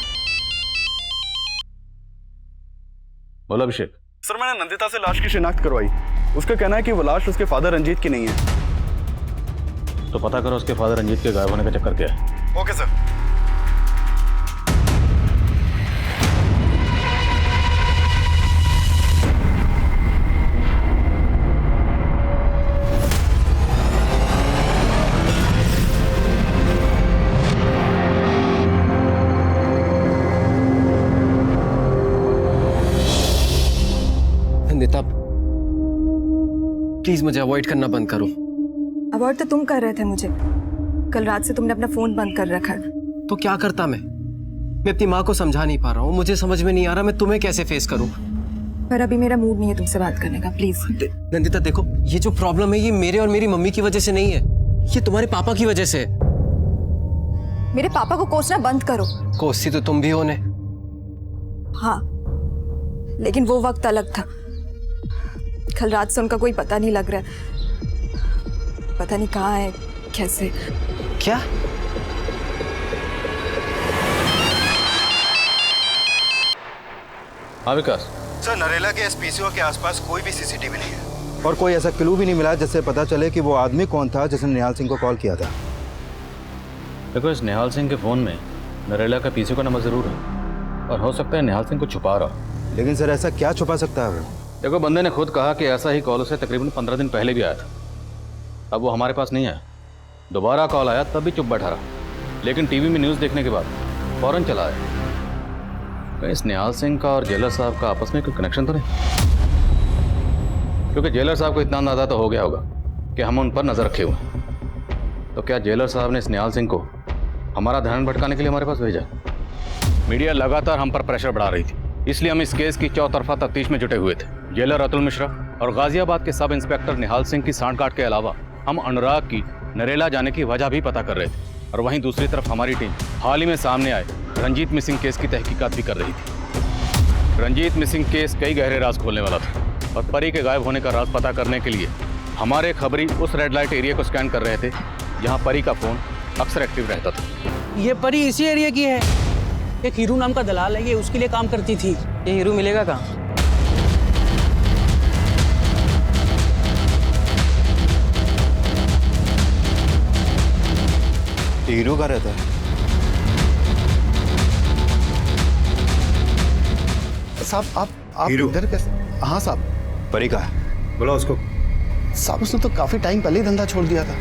S7: बोलो अभिषेक।
S6: सर मैंने नंदिता से लाश की शिनाख्त करवाई। उसका कहना है कि वो लाश उसके फादर रंजीत की नहीं है।
S7: तो पता करो उसके फादर रंजीत के गायब होने का चक्कर क्या है।
S6: Okay sir.
S10: नंदिता प्लीज मुझे अवॉइड करना बंद करो।
S4: अवॉइड तो तुम कर रहे थे मुझे। कल रात से तुमने अपना फोन बंद कर रखा है।
S10: तो क्या करता मैं अपनी माँ को समझा नहीं पा रहा हूँ। मुझे समझ में नहीं आ रहा मैं तुम्हें कैसे फेस करूँ।
S4: पर अभी मेरा मूड नहीं है तुमसे बात करने का, प्लीज।
S10: नंदिता देखो, ये जो प्रॉब्लम है ये मेरे और मेरी मम्मी की वजह से नहीं है, ये तुम्हारे पापा की वजह से है।
S4: मेरे पापा को कोसना बंद करो।
S10: कोसती तो तुम भी हो ने।
S4: हाँ, लेकिन वो वक्त अलग था। कल रात से उनका कोई पता नहीं लग रहा है। पता नहीं कहाँ है, कैसे।
S10: क्या?
S7: हाँ विकास।
S12: सर नरेला के एसपीसीओ के आसपास कोई भी सीसीटीवी नहीं है, और कोई ऐसा क्लू भी नहीं मिला जिससे पता चले कि वो आदमी कौन था जिसने निहाल सिंह को कॉल किया था।
S7: देखो इस निहाल सिंह के फ़ोन में नरेला का पीसीओ का नंबर ज़रूर है, और हो सकता है निहाल सिंह को छुपा रहा।
S12: लेकिन सर ऐसा क्या छुपा सकता है?
S7: देखो बंदे ने खुद कहा कि ऐसा ही कॉल उसे तकरीबन 15 दिन पहले भी आया था। अब वो हमारे पास नहीं आया। दोबारा कॉल आया तब भी चुप बैठा रहा, लेकिन टीवी में न्यूज़ देखने के बाद फ़ौरन चला आया। कहीं इस निहाल सिंह का और जेलर साहब का आपस में कोई कनेक्शन तो नहीं? क्योंकि जेलर साहब को इतना अंदाजा तो हो गया होगा कि हम उन पर नज़र रखे हुए हैं। तो क्या जेलर साहब ने इस निहाल सिंह को हमारा ध्यान भटकाने के लिए हमारे पास भेजा? मीडिया लगातार हम पर प्रेशर बढ़ा रही थी, इसलिए हम इस केस की चौतरफा तफ्तीश में जुटे हुए थे। जेलर अतुल मिश्रा और गाजियाबाद के सब इंस्पेक्टर निहाल सिंह की सांठगांठ के अलावा हम अनुराग की नरेला जाने की वजह भी पता कर रहे थे, और वहीं दूसरी तरफ हमारी टीम हाल ही में सामने आए रंजीत मिसिंग केस की तहकीकात भी कर रही थी। रंजीत मिसिंग केस कई गहरे राज खोलने वाला था, और परी के गायब होने का राज पता करने के लिए हमारे खबरी उस रेड लाइट एरिया को स्कैन कर रहे थे जहाँ परी का फ़ोन अक्सर एक्टिव रहता था।
S11: ये परी इसी एरिया की है। एक हीरू नाम का दलाल है, ये उसके लिए काम करती थी। ये हीरू मिलेगा कहाँ?
S12: हीरो का रहता है।
S13: साहब आप इधर कैसे? हाँ साहब।
S12: परी का है, बोला उसको।
S13: साहब उसने तो काफी टाइम पहले ही धंधा छोड़ दिया था।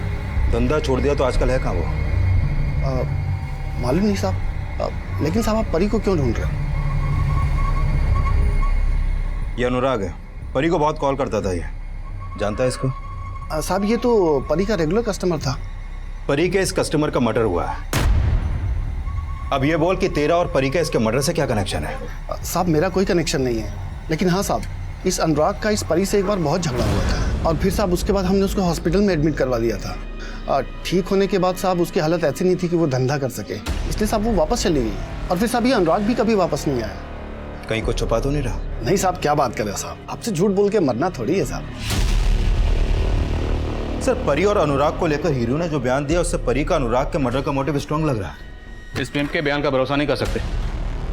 S12: धंधा छोड़ दिया तो आजकल है कहाँ वो?
S13: मालूम नहीं साहब। लेकिन साहब आप परी को क्यों ढूंढ रहे हैं?
S12: ये अनुराग है, परी को बहुत कॉल करता था। ये जानता है इसको?
S13: साहब ये तो परी का रेगुलर कस्टमर था।
S12: परी के इस कस्टमर का मर्डर हुआ है। अब ये बोल कि तेरा और परी का इसके मर्डर से क्या कनेक्शन है?
S13: साहब मेरा कोई कनेक्शन नहीं है, लेकिन हाँ साहब इस अनुराग का इस परी से एक बार बहुत झगड़ा हुआ था, और फिर साहब उसके बाद हमने उसको हॉस्पिटल में एडमिट करवा दिया था। ठीक होने के बाद साहब उसकी हालत ऐसी नहीं थी कि वो धंधा कर सके, इसलिए साहब वो वापस चली गई, और फिर साहब ये अनुराग भी कभी वापस नहीं आया।
S12: कहीं को छुपा तो नहीं रहा?
S9: नहीं साहब, क्या बात कर रहे हो साहब? आपसे झूठ बोल के मरना थोड़ी है साहब।
S12: सर, परी और अनुराग को लेकर हीरो ने जो बयान दिया उससे परी का अनुराग के मर्डर का मोटिव स्ट्रांग लग रहा है।
S7: इस पिंप के बयान का भरोसा नहीं कर सकते।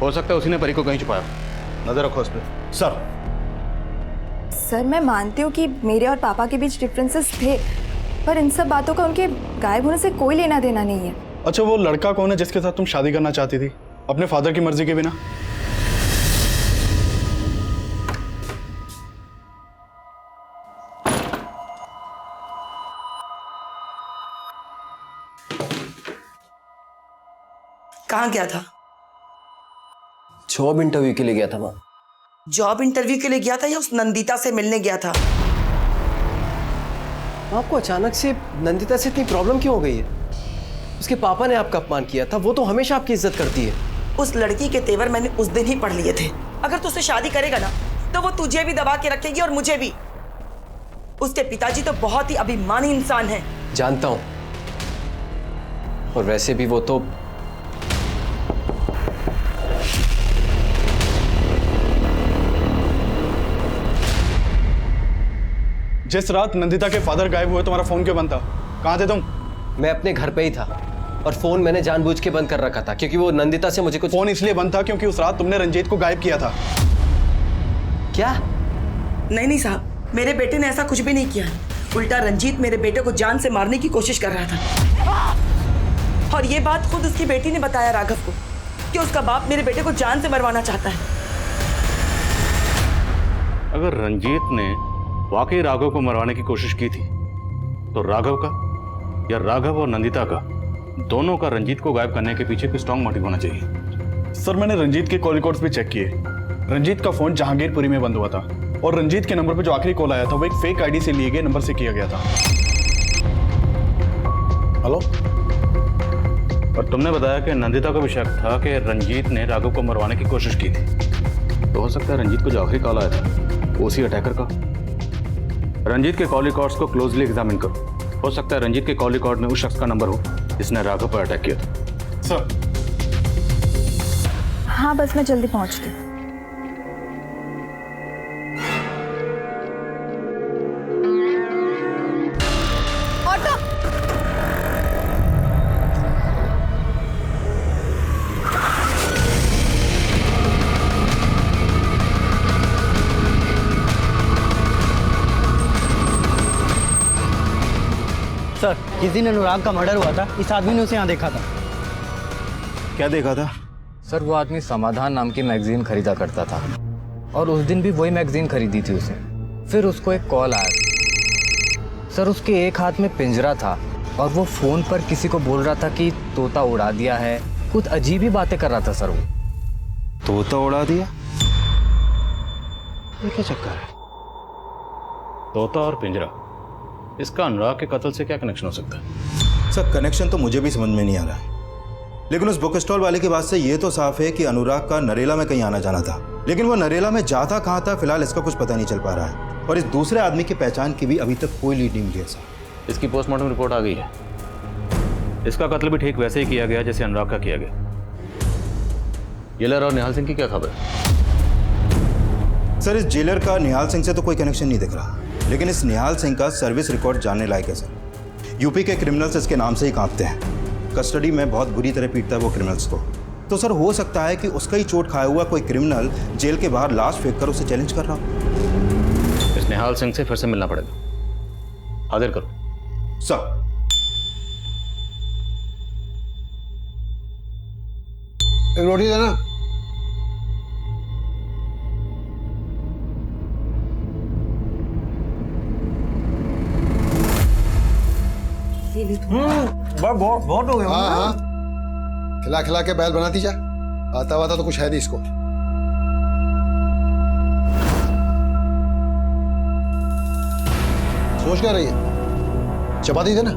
S7: हो सकता है उसी ने परी को कहीं छुपाया।
S12: नजर रखो उस पर।
S4: सर मैं मानती हूँ कि मेरे और पापा के बीच डिफरेंसेस थे, पर इन सब बातों का उनके गायब होने से कोई लेना देना नहीं है।
S6: अच्छा, वो लड़का कौन है जिसके साथ तुम शादी करना चाहती थी अपने फादर की मर्जी के बिना?
S14: कहाँ गया था?
S10: जॉब इंटरव्यू के लिए गया था माँ।
S14: जॉब इंटरव्यू के लिए गया था या उस नंदिता से मिलने गया था?
S10: आपको अचानक से नंदिता से इतनी प्रॉब्लम क्यों हो गई है? उसके पापा ने आपका अपमान किया था, वो तो हमेशा आपकी इज्जत करती है।
S14: उस लड़की के तेवर मैंने उस दिन ही पढ़ लिए थे। अगर तू उससे शादी करेगा ना तो वो तुझे भी दबा के रखेगी और मुझे भी। उसके पिताजी तो बहुत ही अभिमानी इंसान हैं।
S10: जानता हूं, और वैसे भी वो तो
S6: जिस रात नंदिता के फादर गायब हुए तुम्हारा फोन क्यों बंद था? कहाँ थे तुम?
S10: मैं अपने घर पे ही था और फोन मैंने जानबूझ के बंद कर रखा था क्योंकि वो नंदिता से मुझे कुछ।
S6: फोन इसलिए बंद था क्योंकि उस रात तुमने रंजीत को गायब किया था।
S10: क्या?
S14: नहीं साहब, मेरे बेटे ने ऐसा कुछ भी नहीं किया। उल्टा रंजीत मेरे बेटे को जान से मारने की कोशिश कर रहा था। और ये बात खुद उसकी बेटी ने बताया राघव को कि उसका बाप मेरे बेटे को जान से मरवाना चाहता है।
S7: अगर रंजीत ने वाकई राघव को मरवाने की कोशिश की थी तो राघव का या राघव और नंदिता का, दोनों का रंजीत को गायब करने के पीछे कोई स्ट्रांग मोटिव होना चाहिए।
S6: सर मैंने रंजीत के कॉल रिकॉर्ड्स भी चेक किए। रंजीत का फोन जहांगीरपुरी में बंद हुआ था और रंजीत के नंबर पर जो आखिरी कॉल आया था वो एक फेक आईडी से लिए गए नंबर से किया गया था।
S7: हेलो। और तुमने बताया कि नंदिता को भी शक था कि रंजीत ने राघव को मरवाने की कोशिश की थी। तो हो सकता है रंजीत को जो आखिरी कॉल आया था वो उसी अटैकर का। रंजीत के कॉल रिकॉर्ड्स को क्लोजली एग्जामिन करो। हो सकता है रंजीत के कॉल रिकॉर्ड में उस शख्स का नंबर हो जिसने राघव पर अटैक किया था।
S6: सर।
S4: हाँ बस मैं जल्दी पहुंचती हूँ।
S1: सर, जिस दिन अनुराग का मर्डर हुआ था इस आदमी ने उसे यहाँ देखा था।
S12: क्या देखा था?
S16: सर वो आदमी समाधान नाम की मैगजीन खरीदा करता था और उस दिन भी वही मैगजीन खरीदी थी उसे। फिर उसको एक कॉल आया। सर उसके एक हाथ में पिंजरा था और वो फोन पर किसी को बोल रहा था कि तोता उड़ा दिया है। कुछ अजीब ही बातें कर रहा था सर वो।
S12: तोता उड़ा दिया? ये क्या चक्कर है?
S7: तोता और पिंजरा, इसका अनुराग के कत्ल से क्या कनेक्शन हो सकता है?
S12: सर कनेक्शन तो मुझे भी समझ में नहीं आ रहा है, लेकिन उस बुक स्टॉल वाले की बात से ये तो साफ है कि अनुराग का नरेला में कहीं आना जाना था, लेकिन वो नरेला में जाता कहाँ था फिलहाल इसका कुछ पता नहीं चल पा रहा है। और इस दूसरे आदमी की पहचान की भी अभी तक कोई लीड नहीं मिली है सर।
S7: इसकी पोस्टमार्टम रिपोर्ट आ गई है। इसका कत्ल भी ठीक वैसे ही किया गया जैसे अनुराग का किया गया। जेलर और निहाल सिंह की क्या खबर?
S12: सर इस जेलर का निहाल सिंह से तो कोई कनेक्शन नहीं दिख रहा, लेकिन इस निहाल सिंह का सर्विस रिकॉर्ड जानने लायक है सर। यूपी के क्रिमिनल्स इसके नाम से ही कांपते हैं। कस्टडी में बहुत बुरी तरह पीटता है वो क्रिमिनल्स को। तो सर हो सकता है कि उसका ही चोट खाया हुआ कोई क्रिमिनल जेल के बाहर लाश फेंक कर उसे चैलेंज कर रहा हो।
S7: इस निहाल सिंह से फिर से मिलना पड़ेगा। हाजिर करो
S12: सर।
S13: एक रोटी देना।
S2: बहुत हो गया।
S13: हाँ हाँ, खिला खिला के बैल बनाती जा। आता वाता तो कुछ है नहीं इसको। सोच क्या रही है? चपाती देना।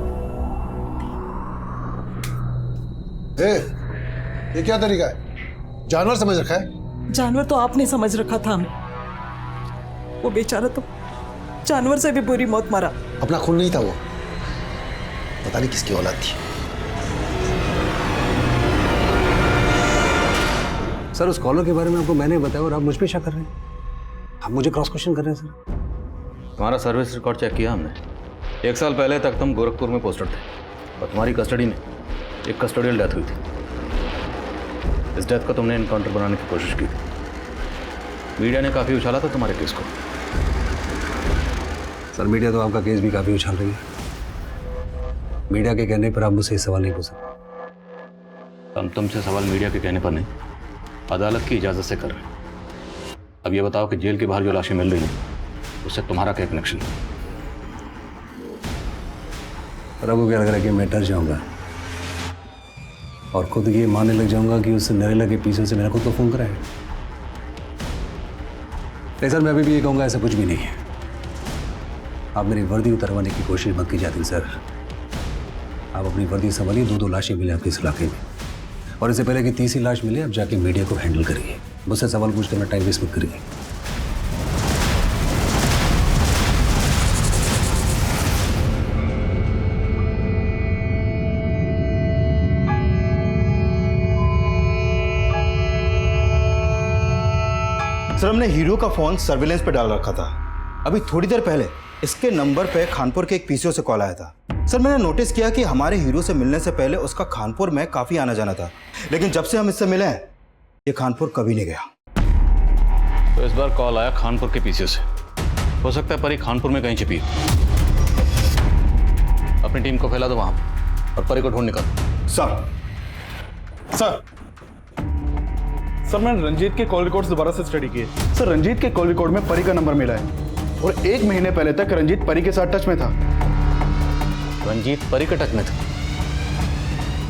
S13: ये क्या तरीका है? जानवर समझ रखा है?
S11: जानवर तो आपने समझ रखा था हमें। वो बेचारा तो जानवर से भी बुरी मौत मरा।
S13: अपना खून नहीं था वो, पता नहीं किसकी औलाद थी।
S9: सर उस कॉलर के बारे में आपको मैंने बताया और आप मुझ पे शक कर रहे हैं, आप मुझे क्रॉस क्वेश्चन कर रहे हैं सर।
S7: तुम्हारा सर्विस रिकॉर्ड चेक किया हमने। 1 साल पहले तक तुम गोरखपुर में पोस्टेड थे और तुम्हारी कस्टडी में एक कस्टोडियल डेथ हुई थी। इस डेथ को तुमने इनकाउंटर बनाने की कोशिश की थी। मीडिया ने काफ़ी उछाला था तुम्हारे केस को।
S9: सर मीडिया तो आपका केस भी काफ़ी उछाल रही है। मीडिया के कहने पर आप मुझसे ये सवाल नहीं पूछ सकते।
S7: हम तुमसे सवाल मीडिया के कहने पर नहीं, अदालत की इजाज़त से कर रहे हैं। अब ये बताओ कि जेल के बाहर जो लाशें मिल रही हैं उससे तुम्हारा क्या कनेक्शन है?
S9: और आपको क्या लग रहा है कि मैं डर जाऊंगा और खुद ये मानने लग जाऊंगा कि उस नरेला के पीछे से मेरा खुद को फोन कराया? नहीं सर, मैं अभी भी ये कहूँगा ऐसा कुछ भी नहीं है। आप मेरी वर्दी उतरवाने की कोशिश मत की जाती सर। आप अपनी वर्दी संभालिए। 2 लाशें मिले आपके इस इलाके में और इससे पहले कि तीसरी लाश मिले आप जाके मीडिया को हैंडल करिए। मुझसे सवाल पूछ कर टाइम वेस्ट मत करिए।
S12: सर हमने हीरो का फोन सर्विलेंस पे डाल रखा था। अभी थोड़ी देर पहले इसके नंबर पे खानपुर के एक पीसीओ से कॉल आया था। सर मैंने नोटिस किया कि हमारे हीरो से मिलने से पहले उसका खानपुर में काफी आना जाना था, लेकिन जब से हम इससे मिले हैं ये खानपुर कभी नहीं गया।
S7: तो इस बार कॉल आया खानपुर के पीसीओ से। हो सकता है परी खानपुर में कहीं छिपी है। अपनी टीम को फैला दो वहां और परी को ढूंढ निकालो।
S6: सर मैंने रंजीत के कॉल रिकॉर्ड्स दोबारा से स्टडी किए। सर रंजीत के कॉल रिकॉर्ड में परी का नंबर मिला है और 1 महीने पहले तक रंजीत परी के साथ टच में था।
S7: रंजीत परी के टच में था?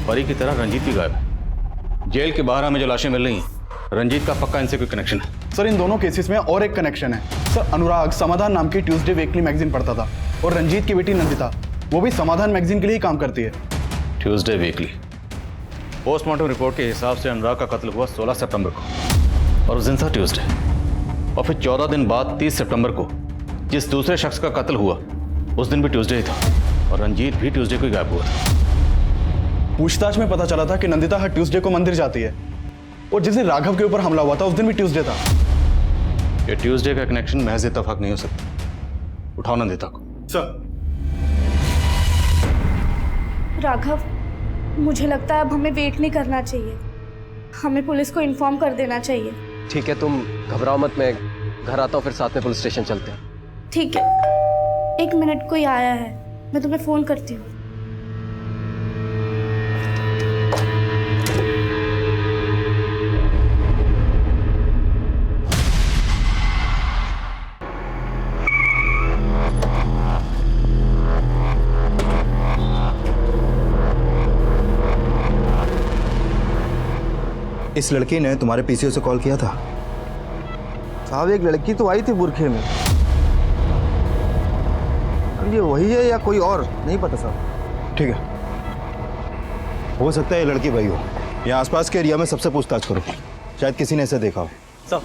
S7: परी की तरह रंजीत भी गायब है। जेल के बाहर हमें जो लाशें मिल रही हैं, रंजीत का पक्का इनसे कोई कनेक्शन है?
S6: सर इन दोनों केसेस में और एक कनेक्शन है। सर अनुराग समाधान नाम की ट्यूसडे वीकली मैगजीन पढ़ता था और रंजीत की बेटी नंदिता वो भी समाधान मैगजीन के लिए ही काम करती है।
S7: Tuesday weekly. पोस्टमार्टम रिपोर्ट के हिसाब से अनुराग का कत्ल हुआ 16 सितंबर को और उस दिन था ट्यूसडे। और फिर 14 दिन बाद 30 सितंबर को जिस दूसरे शख्स का कत्ल हुआ उस दिन भी ट्यूसडे ही था और रंजीत भी ट्यूसडे को ही गायब हुआ था।
S6: पूछताछ में पता चला था कि नंदिता हर ट्यूसडे को मंदिर जाती है और जिस दिन राघव के ऊपर हमला हुआ था उस दिन भी ट्यूसडे था।
S7: ये ट्यूसडे का कनेक्शन महज इत्तेफाक नहीं हो सकता। उठाओ नंदिता को।
S6: सर।
S3: राघव, मुझे लगता है अब हमें वेट नहीं करना चाहिए, हमें पुलिस को इन्फॉर्म कर देना चाहिए।
S10: ठीक है, तुम घबराओ मत, मैं घर आता हूँ फिर साथ में पुलिस स्टेशन चलते हैं।
S3: ठीक है, 1 मिनट कोई आया है, मैं तुम्हें फोन करती हूँ।
S12: इस लड़की ने तुम्हारे पीसीओ से कॉल किया था?
S17: साहब एक लड़की तो आई थी बुरखे में, अब ये वही है या कोई और नहीं पता साहब।
S12: ठीक है, हो सकता है ये लड़की वही हो। यहाँ आसपास के एरिया में सबसे पूछताछ करो, शायद किसी ने इसे देखा हो।
S6: सब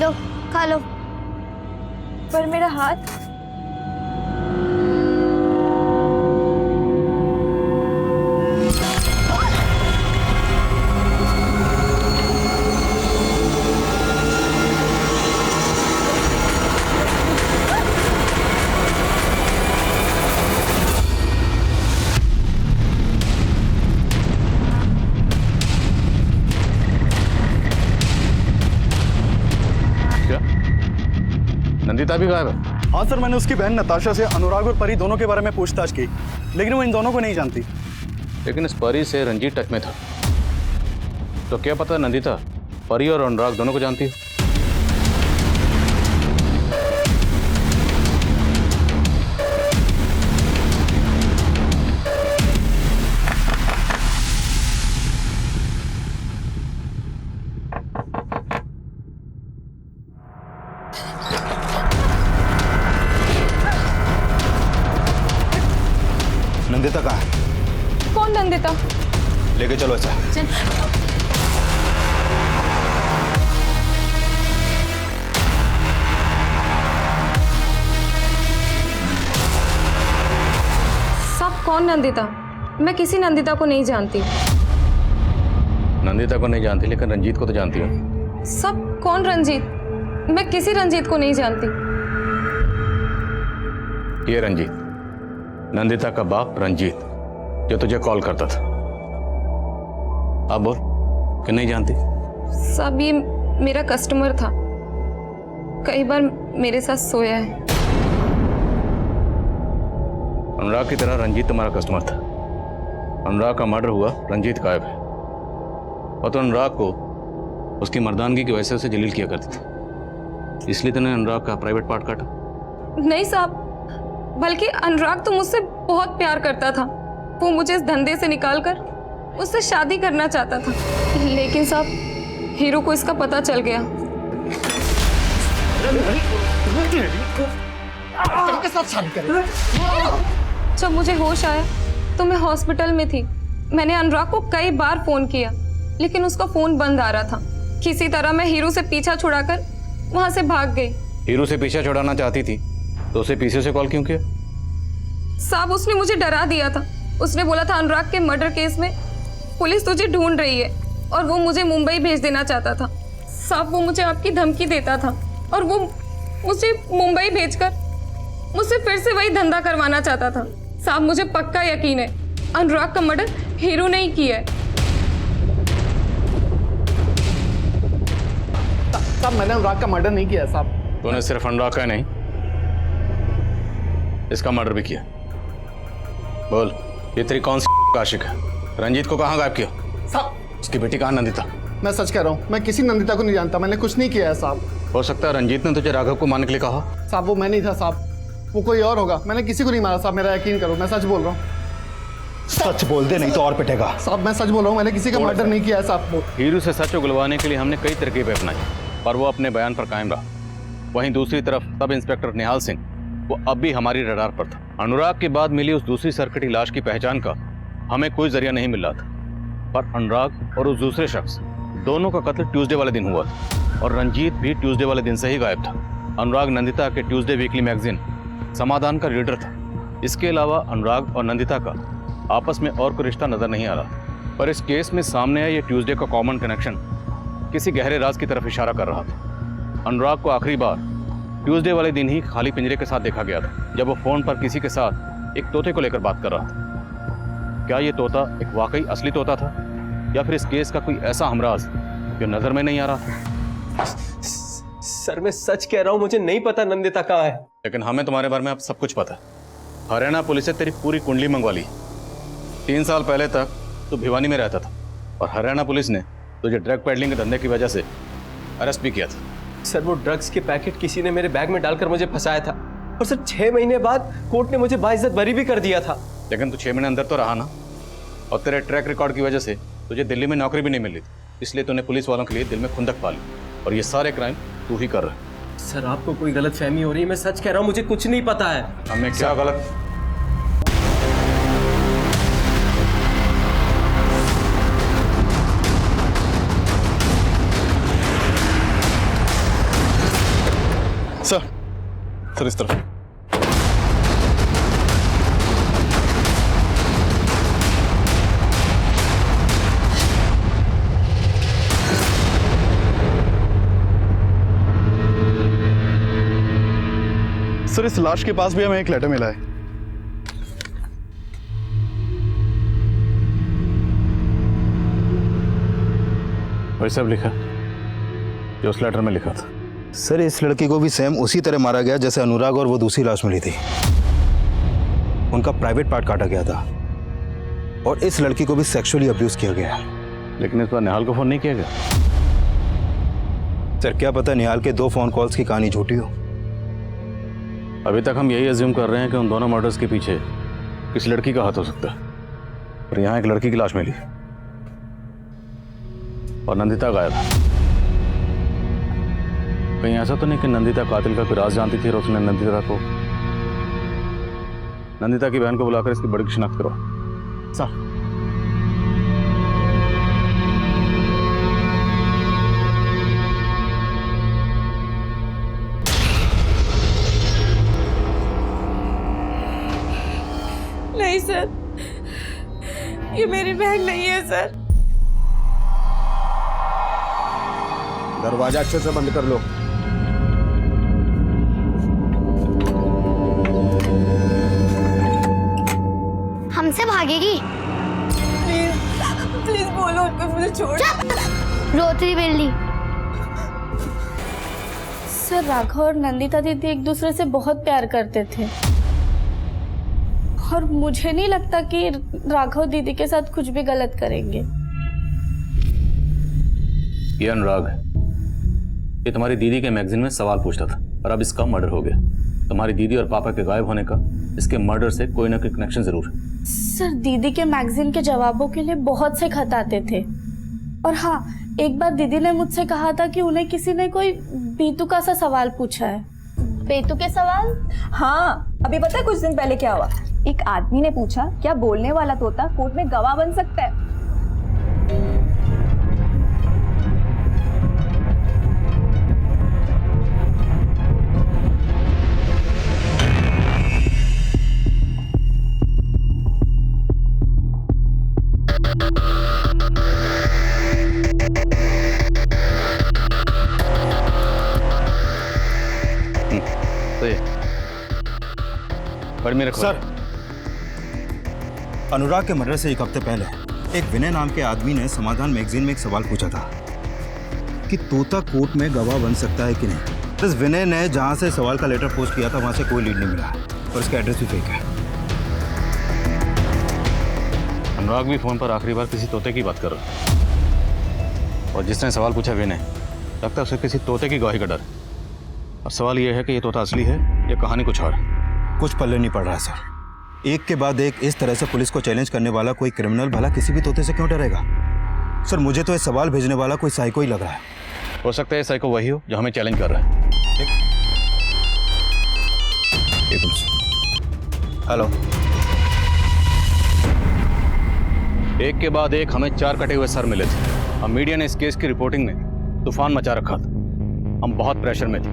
S3: लो खा लो। पर मेरा हाथ।
S7: नंदिता भी गायब है?
S6: हाँ सर, मैंने उसकी बहन नताशा से अनुराग और परी दोनों के बारे में पूछताछ की, लेकिन वो इन दोनों को नहीं जानती।
S7: लेकिन इस परी से रंजीत टच में था, तो क्या पता नंदिता परी और अनुराग दोनों को जानती हो।
S12: नंदिता कहाँ है?
S4: कौन नंदिता?
S12: लेके चलो अच्छा।
S4: सब कौन
S18: कौन नंदिता? मैं किसी नंदिता को नहीं जानती।
S7: नंदिता को नहीं जानती, लेकिन रंजीत को तो जानती हो।
S18: सब कौन रंजीत? मैं किसी रंजीत को नहीं जानती।
S7: ये रंजीत, नंदिता का बाप रंजीत, जो तुझे कॉल करता था। अब बोल कि नहीं जानती?
S18: सब ये मेरा कस्टमर था, कई बार मेरे साथ सोया है।
S7: अनुराग की तरह रंजीत तुम्हारा कस्टमर था। अनुराग का मर्डर हुआ, रंजीत गायब है, और तो अनुराग को उसकी मर्दानगी की वजह से उसे जलील किया करती थी, इसलिए तूने अनुराग का प्राइवेट पार्ट काटा।
S18: नहीं साहब, बल्कि अनुराग तो मुझसे बहुत प्यार करता था। वो मुझे इस धंधे से निकालकर उससे शादी करना चाहता था, लेकिन साहब हीरो को इसका पता चल गया।
S2: के साथ शादी करें।
S18: जब मुझे होश आया तो मैं हॉस्पिटल में थी। मैंने अनुराग को कई बार फोन किया, लेकिन उसका फोन बंद आ रहा था। किसी तरह मैं हीरो से पीछा छुड़ाकर वहां से भाग गई।
S7: हीरो से पीछा छुड़ाना चाहती थी तो उसे पीछे से कॉल क्यों किया?
S18: साहब उसने मुझे डरा दिया था। उसने बोला था अनुराग के मर्डर केस में पुलिस तुझे ढूंढ रही है और वो मुझे मुंबई भेज देना चाहता था। साहब वो मुझे आपकी धमकी देता था और वो मुझे मुंबई भेजकर मुझसे फिर से वही धंधा करवाना चाहता था। साहब मुझे पक्का यकीन है अनुराग का मर्डर हीरो ने ही किया है।
S2: साहब मैंने अनुराग का मर्डर नहीं किया साहब।
S7: तूने सिर्फ अनुराग का नहीं, इसका मर्डर भी किया। बोल, ये तेरी कौन सी आशिक है? रंजीत को कहाँ गायब किया?
S2: साहब
S7: उसकी बेटी कहाँ नंदिता?
S2: मैं सच कह रहा हूँ, मैं किसी नंदिता को नहीं जानता। मैंने कुछ नहीं किया है साहब।
S7: हो सकता है रंजीत ने तुझे राघव को मारने के लिए कहा।
S2: साहब वो मैं नहीं था साहब, वो कोई और होगा। मैंने किसी को नहीं मारा साहब, मेरा यकीन करो, मैं सच बोल रहा हूँ।
S1: सच बोल दे, नहीं तो और पिटेगा।
S2: साहब मैं सच बोल रहा हूँ, मैंने किसी का मर्डर नहीं किया है साहब।
S7: हीरो से सच उगलवाने के लिए हमने कई तरकीबें अपनाई, पर वो अपने बयान पर कायम रहा। वहीं दूसरी तरफ सब इंस्पेक्टर निहाल सिंह, वो अब भी हमारी रडार पर था। अनुराग के बाद मिली उस दूसरी सरकटी लाश की पहचान का हमें कोई जरिया नहीं मिल रहा था, पर अनुराग और उस दूसरे शख्स दोनों का कत्ल ट्यूसडे वाले दिन हुआ था, और रंजीत भी ट्यूसडे वाले दिन से ही गायब था। अनुराग नंदिता के ट्यूसडे वीकली मैगजीन समाधान का रीडर था। इसके अलावा अनुराग और नंदिता का आपस में और कोई रिश्ता नजर नहीं आ रहा, पर इस केस में सामने आया ये ट्यूसडे का कॉमन कनेक्शन किसी गहरे राज की तरफ इशारा कर रहा था। अनुराग को आखिरी बार ट्यूसडे वाले दिन ही खाली पिंजरे के साथ देखा गया था, जब वो फोन पर किसी के साथ एक तोते को लेकर बात कर रहा था। क्या ये तोता एक वाकई असली तोता था, या फिर इस केस का कोई ऐसा हमराज जो नजर में नहीं आ रहा था?
S10: सर मैं सच कह रहा हूं, मुझे नहीं पता नंदिता कहाँ है।
S7: लेकिन हमें तुम्हारे बारे में अब सब कुछ पता है। हरियाणा पुलिस से तेरी पूरी कुंडली मंगवा ली। 3 साल पहले तक तू भिवानी में रहता था, और हरियाणा पुलिस ने तुझे ड्रग पेडलिंग के धंधे की वजह से अरेस्ट भी किया था।
S10: सर वो ड्रग्स के पैकेट किसी ने मेरे बैग में डालकर मुझे फंसाया था, और सर 6 महीने बाद कोर्ट ने मुझे बाइज्जत बरी भी कर दिया था।
S7: लेकिन तू 6 महीने अंदर तो रहा ना, और तेरे ट्रैक रिकॉर्ड की वजह से तुझे दिल्ली में नौकरी भी नहीं मिली, इसलिए तूने पुलिस वालों के लिए दिल में खुंदक पाली, और ये सारे क्राइम तू ही कर रहा है।
S10: सर आपको कोई गलत फहमी हो रही है, मैं सच कह रहा हूँ, मुझे कुछ नहीं पता है।
S7: हमें क्या गलत?
S2: सर इस तरफ।
S12: सर इस लाश के पास भी हमें एक लेटर मिला है।
S7: वही सब लिखा जो उस लेटर में लिखा था।
S12: सर इस लड़की को भी सेम उसी तरह मारा गया जैसे अनुराग और वो दूसरी लाश मिली थी। उनका प्राइवेट पार्ट काटा गया था, और इस लड़की को भी सेक्सुअली अब्यूज किया गया।
S7: लेकिन इस बार निहाल को फोन नहीं किया गया।
S12: सर क्या पता निहाल के 2 फोन कॉल्स की कहानी झूठी हो।
S7: अभी तक हम यही अज्यूम कर रहे हैं कि उन दोनों मर्डर्स के पीछे किस लड़की का हाथ हो सकता है, और यहाँ एक लड़की की लाश मिली और नंदिता गायब है। कहीं ऐसा तो नहीं कि नंदिता कातिल का कोई राज जानती थी और उसने नंदिता की बहन को बुलाकर इसकी बड़ी शिनाख्त करो।
S2: सर
S11: नहीं सर, मेरी बहन नहीं है सर।
S13: दरवाजा अच्छे से बंद कर लो।
S19: हमसे भागेगी?
S11: प्लीज प्लीज बोलो उनको, मुझे छोड़।
S19: रोती बिल्ली।
S3: सर राघव और नंदिता दीदी एक दूसरे से बहुत प्यार करते थे और मुझे नहीं लगता कि राघव दीदी के साथ कुछ भी गलत करेंगे।
S7: ये अनुराग है, ये तुम्हारी दीदी के मैगजीन में सवाल पूछता था और अब इसका मर्डर हो गया। तुम्हारी दीदी और पापा के गायब होने का इसके मर्डर से कोई ना कोई कनेक्शन जरूर है।
S3: सर दीदी के मैगजीन के जवाबों के लिए बहुत से खत आते थे और हाँ, एक बार दीदी ने मुझसे कहा था कि उन्हें किसी ने कोई बेतु का सा सवाल पूछा है।
S4: बेतु के सवाल? हाँ, अभी पता है कुछ दिन पहले क्या हुआ? एक आदमी ने पूछा क्या बोलने वाला तोता कोर्ट में गवाह बन सकता है?
S12: सर, अनुराग के मर्डर से एक हफ्ते पहले एक विनय नाम के आदमी ने समाधान मैगजीन में एक सवाल पूछा था कि तोता कोर्ट में गवाह बन सकता है कि नहीं। इस विनय ने जहां से सवाल का लेटर पोस्ट किया था वहां से कोई लीड नहीं मिला और इसका एड्रेस भी फेक है।
S7: अनुराग भी फोन पर आखिरी बार किसी तोते की बात कर रहा है और जिसने सवाल पूछा विनय, लगता है उसे किसी तोते की गवाही का डर है। और सवाल यह है कि ये तोता असली है या कहानी कुछ और है।
S12: कुछ पल्ले नहीं पड़ रहा है सर। एक के बाद एक इस तरह से पुलिस को चैलेंज करने वाला कोई क्रिमिनल भला किसी भी तोते से क्यों डरेगा? सर मुझे तो ये सवाल भेजने वाला कोई साइको ही लग रहा है।
S7: हो सकता है साइको वही हो जो हमें चैलेंज कर रहा है।
S12: हेलो।
S7: एक के बाद एक हमें 4 कटे हुए सर मिले थे। हम मीडिया ने इस केस की रिपोर्टिंग में तूफान मचा रखा था। हम बहुत प्रेशर में थे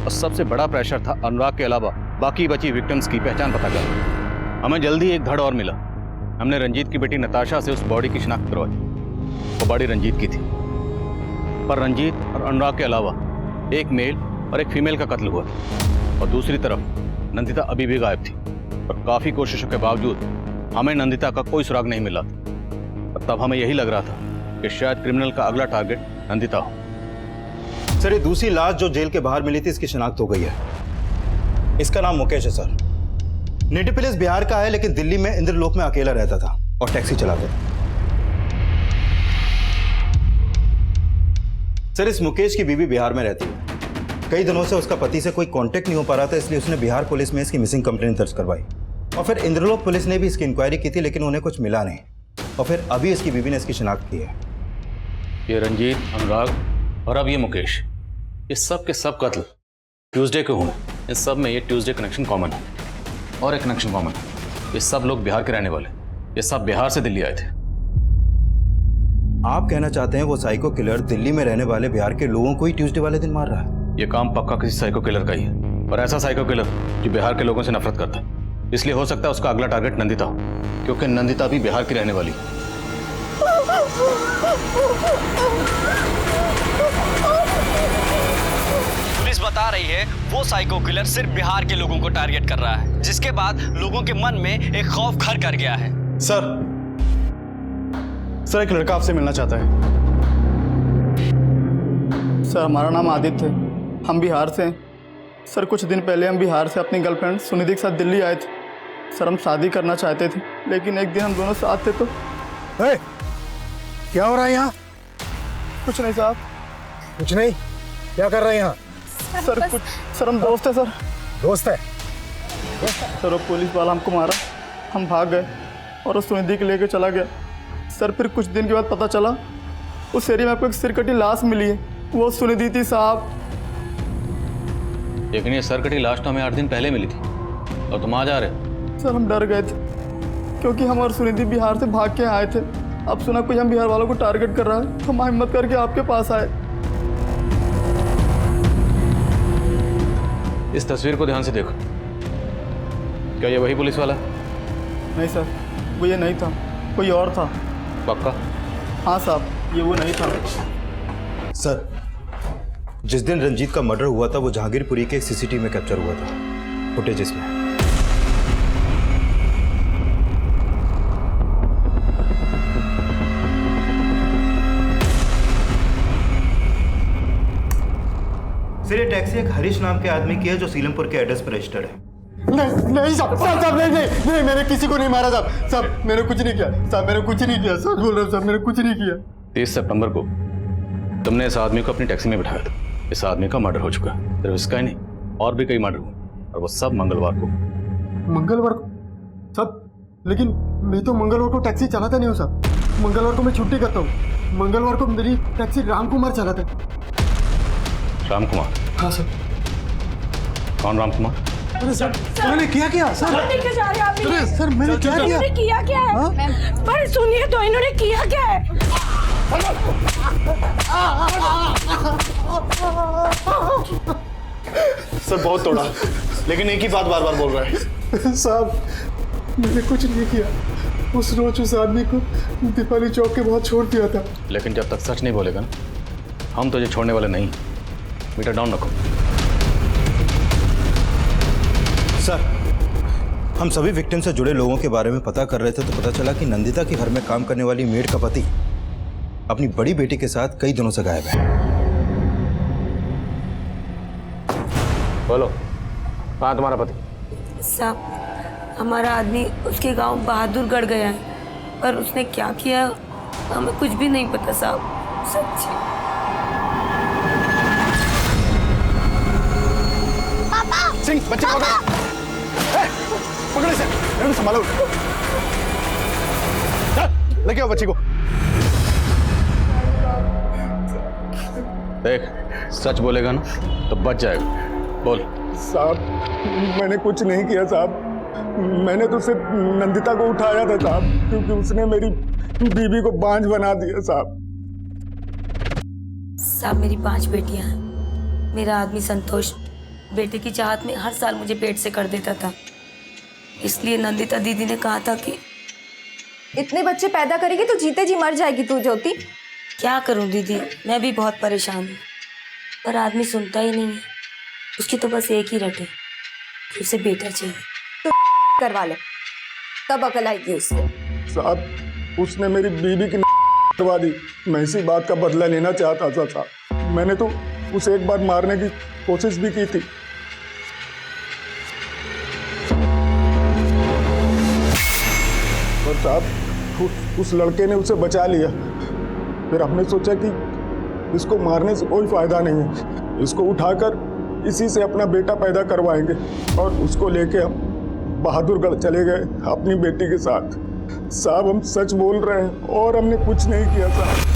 S7: और सबसे बड़ा प्रेशर था अनुराग के अलावा बाकी बची विक्टिम्स की पहचान पता करना। हमें जल्दी एक धड़ और मिला। हमने रंजीत की बेटी नताशा से उस बॉडी की शिनाख्त करवाई। वो बॉडी रंजीत की थी, पर रंजीत और अनुराग के अलावा एक मेल और एक फीमेल का कत्ल हुआ था और दूसरी तरफ नंदिता अभी भी गायब थी और काफ़ी कोशिशों के बावजूद हमें नंदिता का कोई सुराग नहीं मिला था। और तब हमें यही लग रहा था कि शायद क्रिमिनल का अगला टारगेट नंदिता हो।
S12: सर ये दूसरी लाश जो जेल के बाहर मिली थी इसकी शिनाख्त हो गई है। इसका नाम मुकेश है सर। नेटिव प्लेस बिहार का है लेकिन दिल्ली में इंद्रलोक में अकेला रहता था और टैक्सी चलाता था। सर इस मुकेश की बीवी बिहार में रहती है। कई दिनों से उसका पति से कोई कांटेक्ट नहीं हो पा रहा था, इसलिए उसने बिहार पुलिस में इसकी मिसिंग कंप्लेंट दर्ज करवाई और फिर इंद्रलोक पुलिस ने भी इसकी इंक्वायरी की थी लेकिन उन्हें कुछ मिला नहीं और फिर अभी इसकी बीवी ने इसकी शिनाख्त की है।
S7: ये रंजीत, अनुराग और अब ये मुकेश, ये सब के सब कत्ल ट्यूसडे को हुए। इन सब में ये ट्यूसडे कनेक्शन कॉमन है और एक कनेक्शन कॉमन है, ये सब लोग बिहार के रहने वाले। ये सब बिहार से दिल्ली आए थे।
S12: आप कहना चाहते हैं वो साइको किलर दिल्ली में रहने वाले बिहार के लोगों को ही ट्यूसडे वाले दिन मार रहा है?
S7: ये काम पक्का किसी साइको किलर का ही है और ऐसा साइको किलर जो बिहार के लोगों से नफरत करता है। इसलिए हो सकता है उसका अगला टारगेट नंदिता हो, क्योंकि नंदिता भी बिहार की रहने वाली है।
S15: पुलिस बता रही है वो साइको किलर सिर्फ बिहार के लोगों को टारगेट कर रहा है, जिसके बाद लोगों के मन में एक खौफ घर कर गया है।
S6: सर एक लड़का आपसे मिलना चाहता है। सर हमारा नाम आदित्य है, हम बिहार से हैं। सर कुछ दिन पहले हम बिहार से अपनी गर्लफ्रेंड सुनिधि के साथ दिल्ली आए थे। सर हम शादी करना चाहते थे लेकिन एक दिन हम दोनों साथ थे तो
S13: क्या हो रहा है यहाँ?
S6: कुछ नहीं साहब।
S13: कुछ नहीं? क्या कर रहे हैं यहाँ?
S6: सर हम दोस्त है। सर
S13: दोस्त है?
S6: सर वो पुलिस वाला हमको मारा, हम भाग गए और उस सुनिधि के लेके चला गया। सर फिर कुछ दिन के बाद पता चला उस एरिया में आपको एक सिरकटी लाश मिली है, वो सुनिधि थी साहब।
S7: लेकिन ये सिरकटी लाश तो हमें 8 दिन पहले मिली थी और तुम आ जा रहे।
S6: सर हम डर गए थे क्योंकि हम और सुनिधि बिहार से भाग के आए थे। अब सुना कोई हम बिहार वालों को टारगेट कर रहा है, हम हिम्मत करके आपके पास आए।
S7: इस तस्वीर को ध्यान से देखो। क्या ये वही पुलिस वाला?
S6: नहीं सर, वो ये नहीं था। कोई और था।
S7: पक्का?
S6: हाँ साहब, ये वो नहीं था।
S12: सर, जिस दिन रंजीत का मर्डर हुआ था वो जहांगीरपुरी के सीसीटीवी में कैप्चर हुआ था, फुटेजेस में। सर, ये टैक्सी एक हरीश नाम के आदमी की है जो सीलमपुर के एड्रेस पर रजिस्टर्ड है।
S6: नहीं साहब, नहीं, मैंने किसी को नहीं मारा साहब, मैंने कुछ नहीं किया साहब, मैंने कुछ नहीं किया, सच बोल रहा हूँ साहब, मैंने कुछ नहीं किया।
S7: 30 सितंबर को तुमने इस आदमी को अपनी टैक्सी में बिठाया था। इस आदमी का मर्डर हो चुका है, सिर्फ इसका ही नहीं, और भी कई मर्डर हुए, और वो सब मंगलवार को।
S6: मंगलवार को साहब? लेकिन मैं तो मंगलवार को टैक्सी चलाता नहीं हूँ साहब, मंगलवार को मैं छुट्टी करता हूँ। मंगलवार को मेरी टैक्सी राम कुमार चलाता है।
S7: राम कुमार?
S6: हाँ सर।
S7: कौन राम कुमार?
S6: अरे सर, मैंने किया क्या सर? अरे सर, मैंने क्या किया?
S11: किया क्या है? पर सुनिए तो, इन्होंने किया क्या है?
S2: सर बहुत तोड़ा, लेकिन एक ही बात बार बार बोल रहा है।
S6: साहब, मैंने कुछ नहीं किया। उस रोज उस आदमी को दीपाली चौक के बहुत छोड़ दिया था।
S7: लेकिन जब तक सच नहीं बोलेगा ना, हम तुझे छोड़ने वाले नहीं। मीटर डाउन रखो।
S12: सर, हम सभी विक्टिम से जुड़े लोगों के बारे में पता कर रहे थे तो पता चला कि नंदिता के घर में काम करने वाली मेड का पति अपनी बड़ी बेटी के साथ कई दिनों से गायब है।
S7: बोलो, कहाँ तुम्हारा पति?
S5: साहब, हमारा आदमी उसके गांव बहादुरगढ़ गया है, पर उसने क्या किया हमें कुछ भी नहीं पता साहब, सच्ची।
S2: सिंह, बच्चे को पकड़ो इसे, इन्होंने संभालो। लेके आओ बच्ची को।
S7: देख, सच बोलेगा ना तो बच जाएगा। बोल।
S6: साहब, मैंने कुछ नहीं किया साहब, मैंने तो सिर्फ नंदिता को उठाया था साहब, क्योंकि उसने मेरी बीवी को बांझ बना दिया साहब।
S5: साहब, मेरी 5 बेटियां हैं। मेरा आदमी संतोष बेटे की चाहत में हर साल मुझे पेट से कर देता था, इसलिए नंदिता दीदी ने कहा था कि
S4: इतने बच्चे पैदा करेगी तो जीते जी मर जाएगी तू ज्योति।
S5: क्या करूं दीदी, मैं भी बहुत परेशान हूँ, पर आदमी सुनता ही नहीं है। उसकी तो बस एक ही रट है कि उसे बेटा चाहिए।
S4: तो करवा ले, तब अकल आएगी उसको।
S6: साहब, उसने मेरी बीवी की करवा दी। मैं इसी बात का बदला लेना चाहता था साहब। मैंने तो उसे एक बार मारने की कोशिश भी की थी। और साहब, उस लड़के ने उसे बचा लिया। फिर हमने सोचा कि इसको मारने से कोई फायदा नहीं है, इसको उठाकर इसी से अपना बेटा पैदा करवाएंगे, और उसको लेके हम बहादुरगढ़ चले गए अपनी बेटी के साथ। साहब, हम सच बोल रहे हैं और हमने कुछ नहीं किया साहब।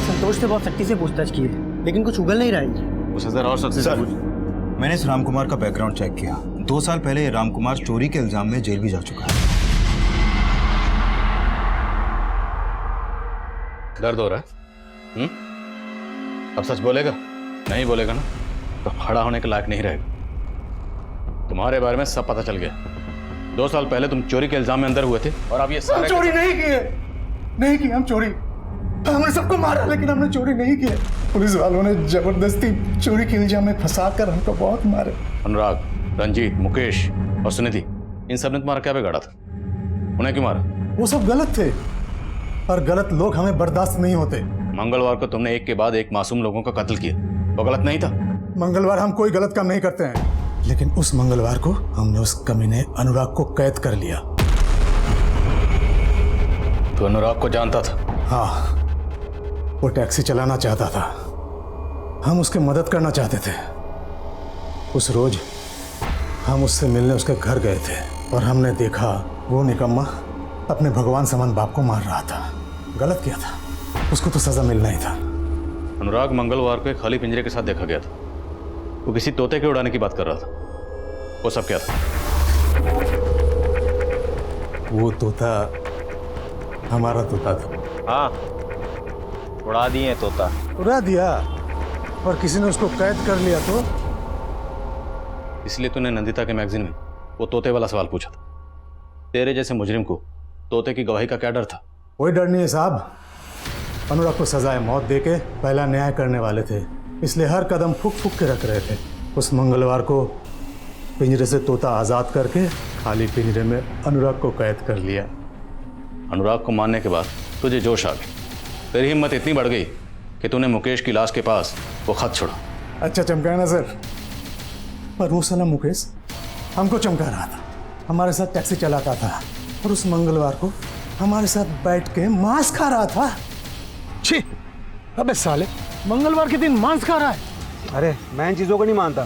S1: संतोष से बहुत सख्ती से पूछताछ की है, लेकिन कुछ उगल नहीं रहा है।
S7: उसे जरा और सख्ती से पूछ।
S12: मैंने इस राम कुमार का बैकग्राउंड चेक किया। 2 साल पहले ये राम कुमार चोरी के इल्जाम में जेल भी जा चुका है।
S7: दर्द हो रहा है? अब सच बोलेगा? नहीं बोलेगा ना तो खड़ा होने के लायक नहीं रहेगा। तुम्हारे बारे में सब पता चल गया। 2 साल पहले तुम चोरी के इल्जाम में अंदर हुए थे, और अब ये सारे
S6: चोरी नहीं की हम चोरी। हमने सबको मारा, लेकिन हमने चोरी नहीं किया। पुलिस वालों ने जबरदस्ती चोरी के इल्जाम में फंसाकर हमको बहुत मारे।
S7: अनुराग, रंजीत, मुकेश और सुनिधि, इन सब ने तुम्हारा क्या बिगाड़ा था? उन्हें क्यों मारा?
S6: वो सब गलत थे, और गलत लोग हमें बर्दाश्त नहीं होते।
S7: मंगलवार को तुमने एक के बाद एक मासूम लोगों का कत्ल किया, वो गलत नहीं था?
S6: मंगलवार हम कोई गलत काम नहीं करते हैं, लेकिन उस मंगलवार को हमने उस कमीने अनुराग को कैद कर लिया।
S7: तो अनुराग को जानता था?
S6: हाँ, वो टैक्सी चलाना चाहता था, हम उसकी मदद करना चाहते थे। उस रोज हम उससे मिलने उसके घर गए थे, और हमने देखा वो निकम्मा अपने भगवान समान बाप को मार रहा था। गलत किया था, उसको तो सजा मिलना ही था।
S7: अनुराग मंगलवार को एक खाली पिंजरे के साथ देखा गया था। वो किसी तोते के उड़ाने की बात कर रहा था। वो सब क्या था?
S2: वो तोता हमारा तोता था।
S1: हाँ, उड़ा दिए तोता।
S2: उड़ा दिया और किसी ने उसको कैद कर लिया तो?
S7: इसलिए तूने नंदिता के मैगजीन में वो तोते वाला सवाल पूछा था। तेरे जैसे मुजरिम को तोते की गवाही का क्या डर था?
S2: कोई डर नहीं है साहब। अनुराग को सजाए मौत देके पहला न्याय करने वाले थे, इसलिए हर कदम फूक फूक के रख रहे थे। उस मंगलवार को पिंजरे से तोता आज़ाद करके खाली पिंजरे में अनुराग को कैद कर लिया।
S7: अनुराग को मारने के बाद तुझे जोश आ गई, तेरी हिम्मत इतनी बढ़ गई कि तूने मुकेश की लाश के पास वो खत छोड़ा।
S2: अच्छा चमकाया ना सर, पर वो साला मुकेश हमको चमका रहा था, हमारे साथ टैक्सी चलाता था और उस मंगलवार को हमारे साथ बैठ के मांस खा रहा था। छी, अबे साले, मंगलवार के दिन मांस खा रहा है?
S17: अरे मैं इन चीजों को नहीं मानता।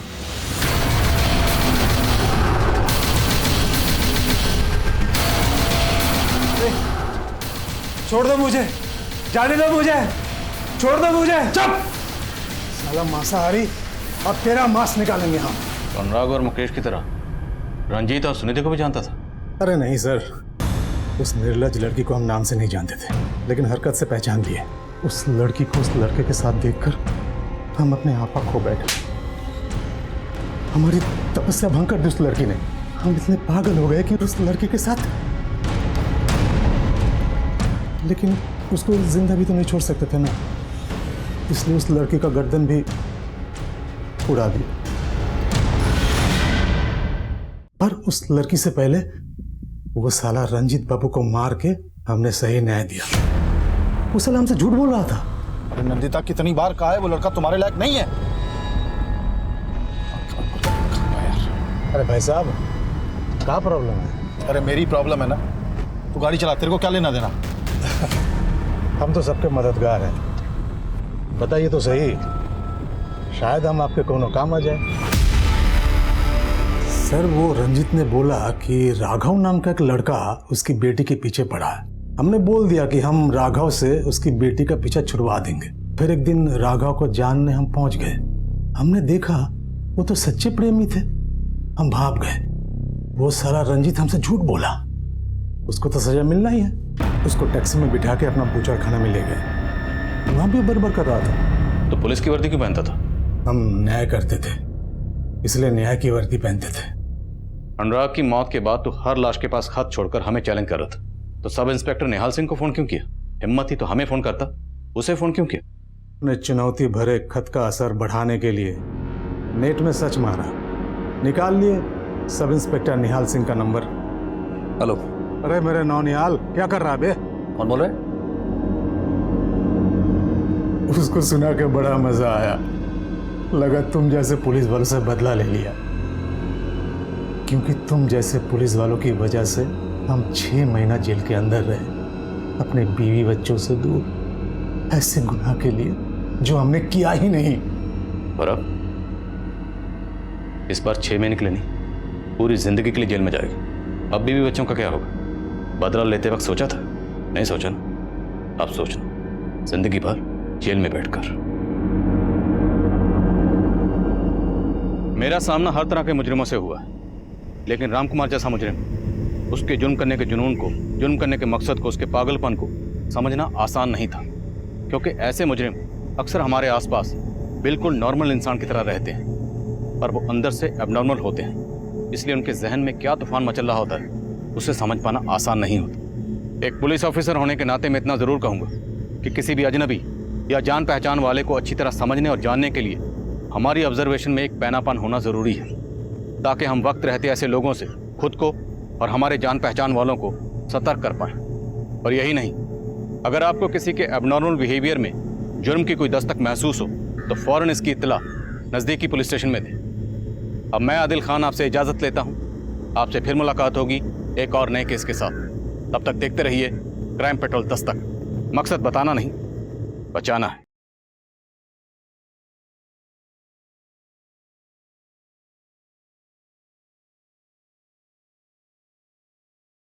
S2: छोड़ दो मुझे, जाने दो मुझे, छोड़ दो मुझे। चुप साला मांसाहारी, अब तेरा मांस निकालेंगे हम।
S7: अनुराग और मुकेश की तरह रंजीत और सुनिधि को भी जानता था?
S2: अरे नहीं सर, उस निर्लज लड़की को हम नाम से नहीं जानते थे, लेकिन हरकत से पहचान लिए। उस लड़की को उस लड़के के साथ देखकर हम अपने आपा खो बैठे। हमारी तपस्या भंग कर दी उस लड़की ने। हम इतने पागल हो गए कि उस लड़के के साथ, लेकिन उसको जिंदा भी तो नहीं छोड़ सकते थे ना, इसलिए उस लड़की का गर्दन भी उड़ा दिया। पर उस लड़की से पहले वो साला रंजीत बाबू को मार के हमने सही न्याय दिया। वो साला हमसे झूठ बोल रहा था। अरे नंदिता, कितनी बार कहा है वो लड़का तुम्हारे लायक नहीं है। अरे भाई साहब, क्या प्रॉब्लम है? अरे मेरी प्रॉब्लम है ना, तू गाड़ी चला, तेरे को क्या लेना देना? हम तो सबके मददगार हैं, बताइए तो सही, शायद हम आपके कोनो काम आ जाए। सर, वो रंजीत ने बोला कि राघव नाम का एक लड़का उसकी बेटी के पीछे पड़ा है। हमने बोल दिया कि हम राघव से उसकी बेटी का पीछा छुड़वा देंगे। फिर एक दिन राघव को जानने हम पहुंच गए। हमने देखा वो तो सच्चे प्रेमी थे। हम भाग गए। वो साला रंजीत हमसे झूठ बोला। उसको तो सजा मिलना ही है। उसको टैक्सी में बिठा के अपना बूचड़खाना में ले गए। वहां भी बरबर कर रहा था।
S7: तो पुलिस की वर्दी क्यों पहनता था?
S2: हम न्याय करते थे, इसलिए न्याय की वर्दी पहनते थे।
S7: अनुराग की मौत के बाद तो हर लाश के पास खत छोड़कर हमें चैलेंज कर रहा था, तो सब इंस्पेक्टर निहाल सिंह को फोन क्यों किया? हिम्मत ही तो हमें फोन करता, उसे फोन क्यों किया?
S2: ने चुनौती भरे खत का असर बढ़ाने के लिए नेट में सर्च मारा, निकाल लिए सब इंस्पेक्टर निहाल सिंह का नंबर।
S10: हेलो।
S2: अरे मेरे नौ निहाल, क्या कर रहा बे?
S10: कौन बोल रहे?
S2: उसको सुना के बड़ा मजा आया। लगा तुम जैसे पुलिस वालों से बदला ले लिया, क्योंकि तुम जैसे पुलिस वालों की वजह से हम 6 महीना जेल के अंदर रहे, अपने बीवी बच्चों से दूर, ऐसे गुनाह के लिए जो हमने किया ही नहीं।
S7: और अब इस बार 6 महीने के लिए नहीं, पूरी जिंदगी के लिए जेल में जाएगा। अब बीवी बच्चों का क्या होगा? बदला लेते वक्त सोचा था? नहीं सोचा ना, अब सोचना, जिंदगी भर जेल में बैठकर। मेरा सामना हर तरह के मुजरिमों से हुआ है, लेकिन रामकुमार जैसा मुजरिम, उसके जुर्म करने के जुनून को, जुर्म करने के मकसद को, उसके पागलपन को समझना आसान नहीं था, क्योंकि ऐसे मुजरिम अक्सर हमारे आसपास बिल्कुल नॉर्मल इंसान की तरह रहते हैं, पर वो अंदर से एबनॉर्मल होते हैं। इसलिए उनके जहन में क्या तूफान मचल रहा होता है, उसे समझ पाना आसान नहीं होता। एक पुलिस ऑफिसर होने के नाते मैं इतना ज़रूर कहूँगा कि किसी भी अजनबी या जान पहचान वाले को अच्छी तरह समझने और जानने के लिए हमारी ऑब्जर्वेशन में एक पैनापन होना ज़रूरी है, ताकि हम वक्त रहते ऐसे लोगों से खुद को और हमारे जान पहचान वालों को सतर्क कर पाएं। और यही नहीं, अगर आपको किसी के एबनॉर्मल बिहेवियर में जुर्म की कोई दस्तक महसूस हो तो फ़ौरन इसकी इत्तला नज़दीकी पुलिस स्टेशन में दें। अब मैं आदिल खान आपसे इजाज़त लेता हूँ। आपसे फिर मुलाकात होगी एक और नए केस के साथ। तब तक देखते रहिए क्राइम पेट्रोल दस्तक। मकसद बताना नहीं, बचाना है।